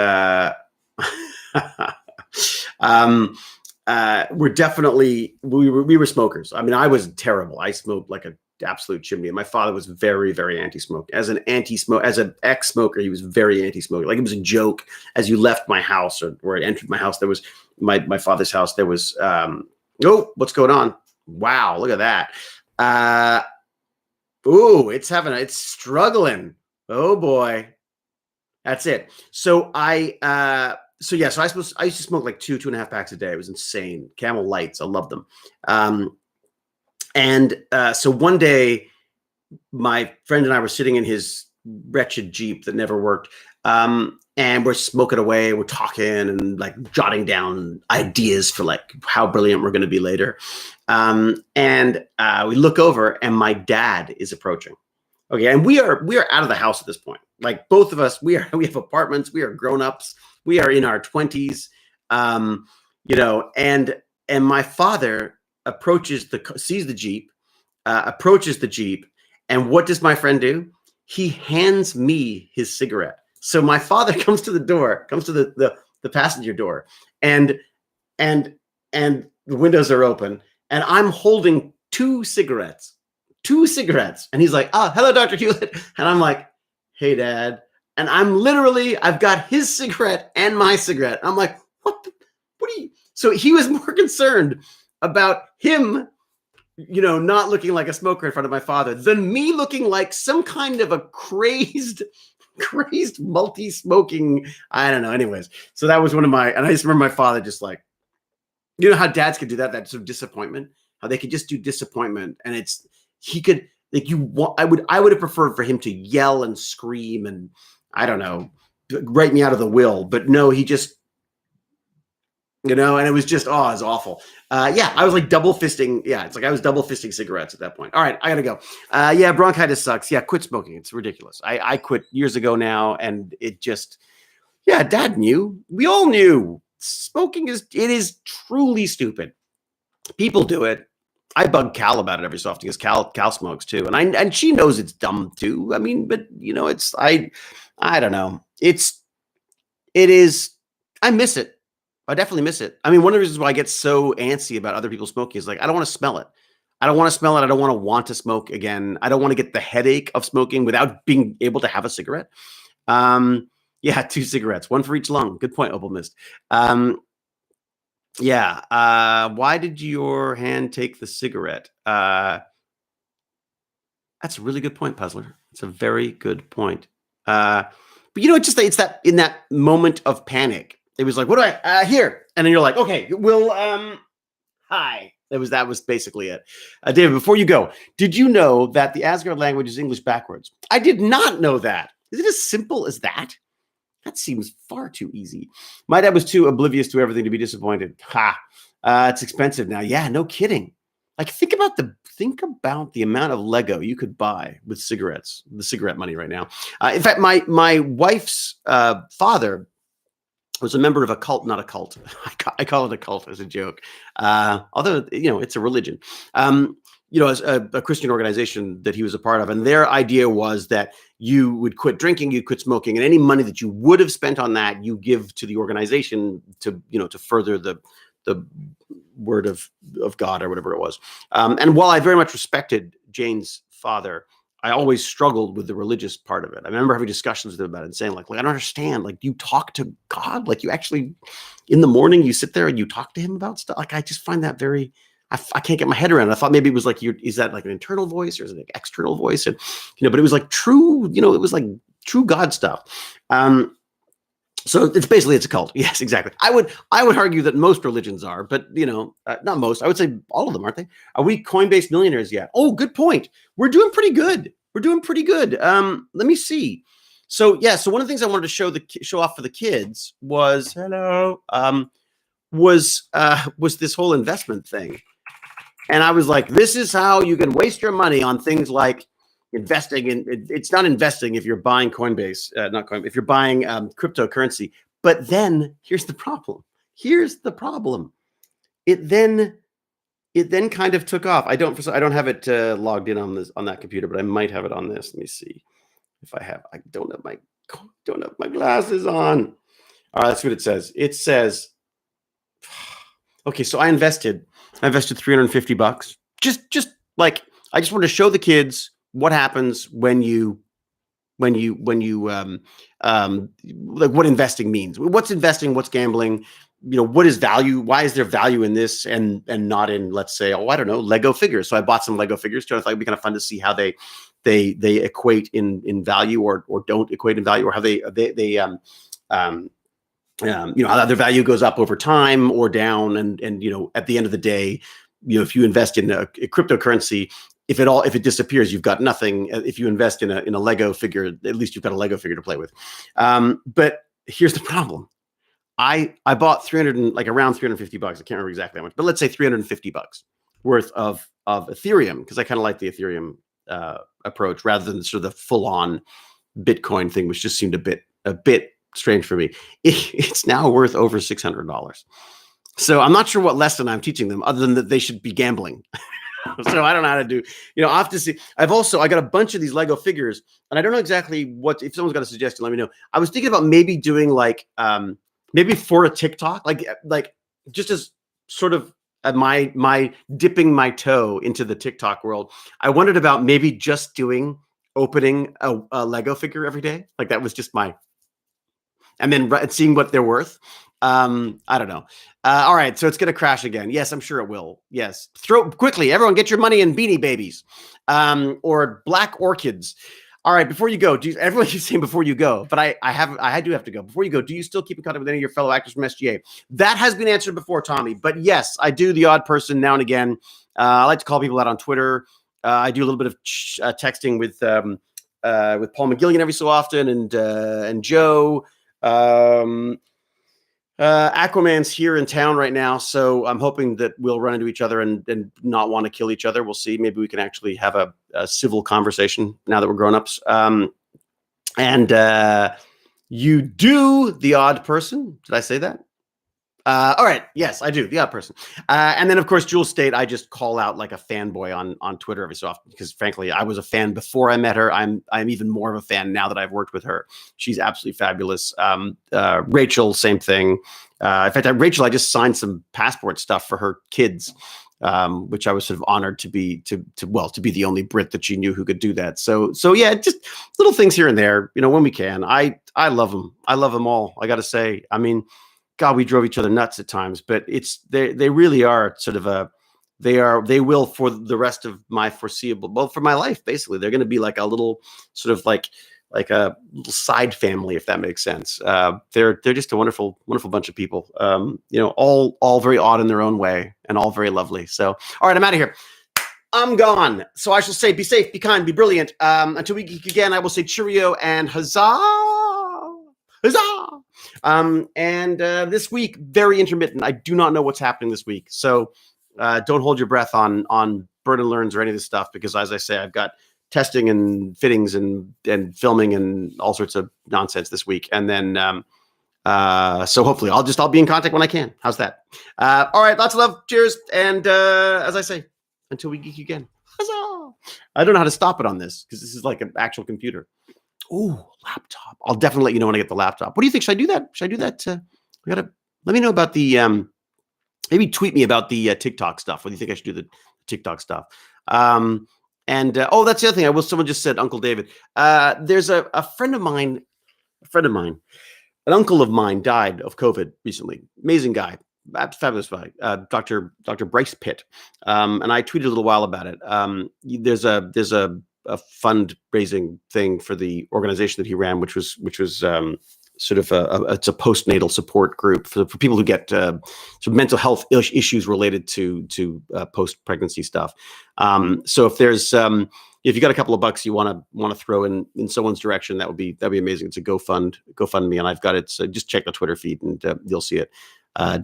were smokers. I mean, I was terrible. I smoked like an absolute chimney. And my father was very, very anti-smoke. As an ex-smoker, he was very anti-smoker. Like, it was a joke. As you left my house or entered my house, there was my father's house. There was, oh, what's going on? Wow, look at that. It's struggling. Oh boy. That's it. So I used to smoke like 2.5 packs a day. It was insane. Camel Lights. I love them. So one day, my friend and I were sitting in his wretched Jeep that never worked. And we're smoking away, we're talking and like jotting down ideas for like how brilliant we're going to be later. We look over and my dad is approaching. Okay. And we are out of the house at this point. Like, both of us, we have apartments, we are grown-ups, we are in our 20s, and my father sees the Jeep, approaches the Jeep. And what does my friend do? He hands me his cigarette. So my father comes to the passenger door, and the windows are open, and I'm holding two cigarettes. And he's like, "Oh, hello, Dr. Hewlett." And I'm like, "Hey, Dad." And I've got his cigarette and my cigarette. I'm like, what are you? So he was more concerned about him, not looking like a smoker in front of my father than me looking like some kind of a crazed multi-smoking, I don't know. Anyways, so that was and I just remember my father just like, how dads could do that sort of disappointment, how they could just do disappointment. And I would have preferred for him to yell and scream and, I don't know, write me out of the will, but no, he just, and it was just, it was awful. I was like double fisting. Yeah, it's like I was double fisting cigarettes at that point. All right, I gotta go. Bronchitis sucks. Yeah, quit smoking. It's ridiculous. I quit years ago now, and it just, Dad knew. We all knew. Smoking is truly stupid. People do it. I bug Cal about it every so often because Cal smokes too, and she knows it's dumb too. I mean, but it's I don't know. It is. I miss it. I definitely miss it. I mean, one of the reasons why I get so antsy about other people smoking is like, I don't want to smell it. I don't want to want to smoke again. I don't want to get the headache of smoking without being able to have a cigarette. 2 cigarettes, one for each lung. Good point, Opal Mist. Why did your hand take the cigarette? That's a really good point, Puzzler. It's a very good point. But it's that in that moment of panic, it was like, what do I here? And then you're like, okay, we'll hi. That was basically it. David, before you go, did you know that the Asgard language is English backwards? I did not know that. Is it as simple as that? That seems far too easy. My dad was too oblivious to everything to be disappointed. It's expensive now. Yeah, no kidding. Like think about the amount of Lego you could buy with cigarettes, the cigarette money right now. In fact, my wife's father was a member of a cult, not a cult. I call it a cult as a joke, although it's a religion. As a Christian organization that he was a part of, and their idea was that you would quit drinking, you quit smoking, and any money that you would have spent on that, you give to the organization to further the word of God or whatever it was. And while I very much respected Jane's father, I always struggled with the religious part of it. I remember having discussions with him about it and saying, like, I don't understand. Like, you talk to God, like you actually, in the morning, you sit there and you talk to him about stuff. Like, I just find that very, I can't get my head around it. I thought maybe it was like, is that like an internal voice or is it an external voice? And, but it was like true, it was like true God stuff. So it's a cult. Yes, exactly. I would argue that most religions are, but not most. I would say all of them, aren't they? Are we Coinbase millionaires yet? Oh, good point. We're doing pretty good. Let me see. So one of the things I wanted to show off for the kids was was this whole investment thing, and I was like, this is how you can waste your money on things like investing in. It's not investing if you're buying Coinbase, if you're buying cryptocurrency. But then here's the problem. It then kind of took off. I don't have it logged in on that computer, but I might have it on this. Let me see if I have. I don't have my glasses on. All right, that's what it says. It says, okay, so I invested $350. Just like, I just want to show the kids what happens when you like what investing means. What's investing? What's gambling? What is value? Why is there value in this and not in, let's say, I don't know, Lego figures? So I bought some Lego figures. I thought it'd be kind of fun to see how they equate in value or don't equate in value, or how how their value goes up over time or down. And at the end of the day, if you invest in a cryptocurrency, if it disappears, you've got nothing. If you invest in a Lego figure, at least you've got a Lego figure to play with. But here's the problem. I bought around $350. I can't remember exactly how much, but let's say $350 worth of Ethereum, because I kind of like the Ethereum approach rather than sort of the full-on Bitcoin thing, which just seemed a bit strange for me. It's now worth over $600. So I'm not sure what lesson I'm teaching them, other than that they should be gambling. So I don't know how to do, I'll have to see. I got a bunch of these Lego figures, and I don't know exactly what, if someone's got a suggestion, let me know. I was thinking about maybe doing maybe for a TikTok, like just as sort of my dipping my toe into the TikTok world. I wondered about maybe just opening a Lego figure every day. Like that was just and then seeing what they're worth. I don't know. All right, so it's going to crash again. Yes, I'm sure it will. Yes. Throw quickly. Everyone get your money in Beanie Babies or Black Orchids. All right, before you go, everyone keeps saying before you go, but I do have to go. Before you go, do you still keep in contact with any of your fellow actors from SGA? That has been answered before, Tommy. But yes, I do the odd person now and again. I like to call people out on Twitter. I do a little bit of texting with Paul McGilligan every so often, and Joe. Aquaman's here in town right now, so I'm hoping that we'll run into each other and not want to kill each other. We'll see. Maybe we can actually have a civil conversation now that we're grown-ups. And you do the odd person. Did I say that? All right. Yes, I do. The odd person. And then, of course, Jules State, I just call out like a fanboy on Twitter every so often, because frankly, I was a fan before I met her. I'm even more of a fan now that I've worked with her. She's absolutely fabulous. Rachel, same thing. In fact, Rachel, I just signed some passport stuff for her kids, which I was sort of honored to be the only Brit that she knew who could do that. So yeah, just little things here and there, when we can. I love them. I love them all. I got to say, I mean, God, we drove each other nuts at times, but they really are sort of they will for the rest of my foreseeable, well, for my life, basically. They're going to be like a little sort of like a little side family, if that makes sense. They're just a wonderful, wonderful bunch of people. All very odd in their own way and all very lovely. So, all right, I'm out of here. I'm gone. So I shall say, be safe, be kind, be brilliant. Until we geek again, I will say cheerio and huzzah. Huzzah! And this week, very intermittent. I do not know what's happening this week. So don't hold your breath on Burn and Learns or any of this stuff, because as I say, I've got testing and fittings and filming and all sorts of nonsense this week. And then so hopefully I'll be in contact when I can. How's that? All right, lots of love. Cheers. And as I say, until we geek again. Huzzah! I don't know how to stop it on this because this is like an actual computer. Oh, laptop. I'll definitely let you know when I get the laptop. What do you think? Should I do that? Should I do that? Let me know about the maybe tweet me about the TikTok stuff. What do you think I should do the TikTok stuff? And that's the other thing. Someone just said, Uncle David. There's a friend of mine, an uncle of mine died of COVID recently. Amazing guy. Fabulous guy. Dr. Bryce Pitt. And I tweeted a little while about it. There's a fundraising thing for the organization that he ran, which was sort of it's a postnatal support group for people who get sort of mental health issues related to post pregnancy stuff. So if you got a couple of bucks you want to throw in someone's direction, that'd be amazing. It's a GoFundMe, and I've got it. So just check the Twitter feed and you'll see it.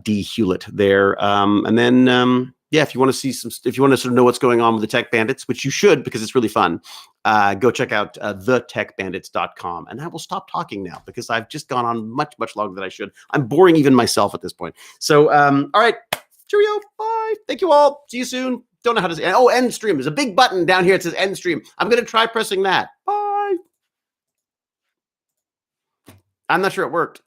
D Hewlett there, and then if you want to if you want to sort of know what's going on with the Tech Bandits, which you should because it's really fun, go check out thetechbandits.com. And I will stop talking now because I've just gone on much longer than I should. I'm boring even myself at this point. So all right, cheerio, bye. Thank you all. See you soon. Don't know how to say. Oh, end stream. There's a big button down here. It says end stream. I'm going to try pressing that. Bye. I'm not sure it worked.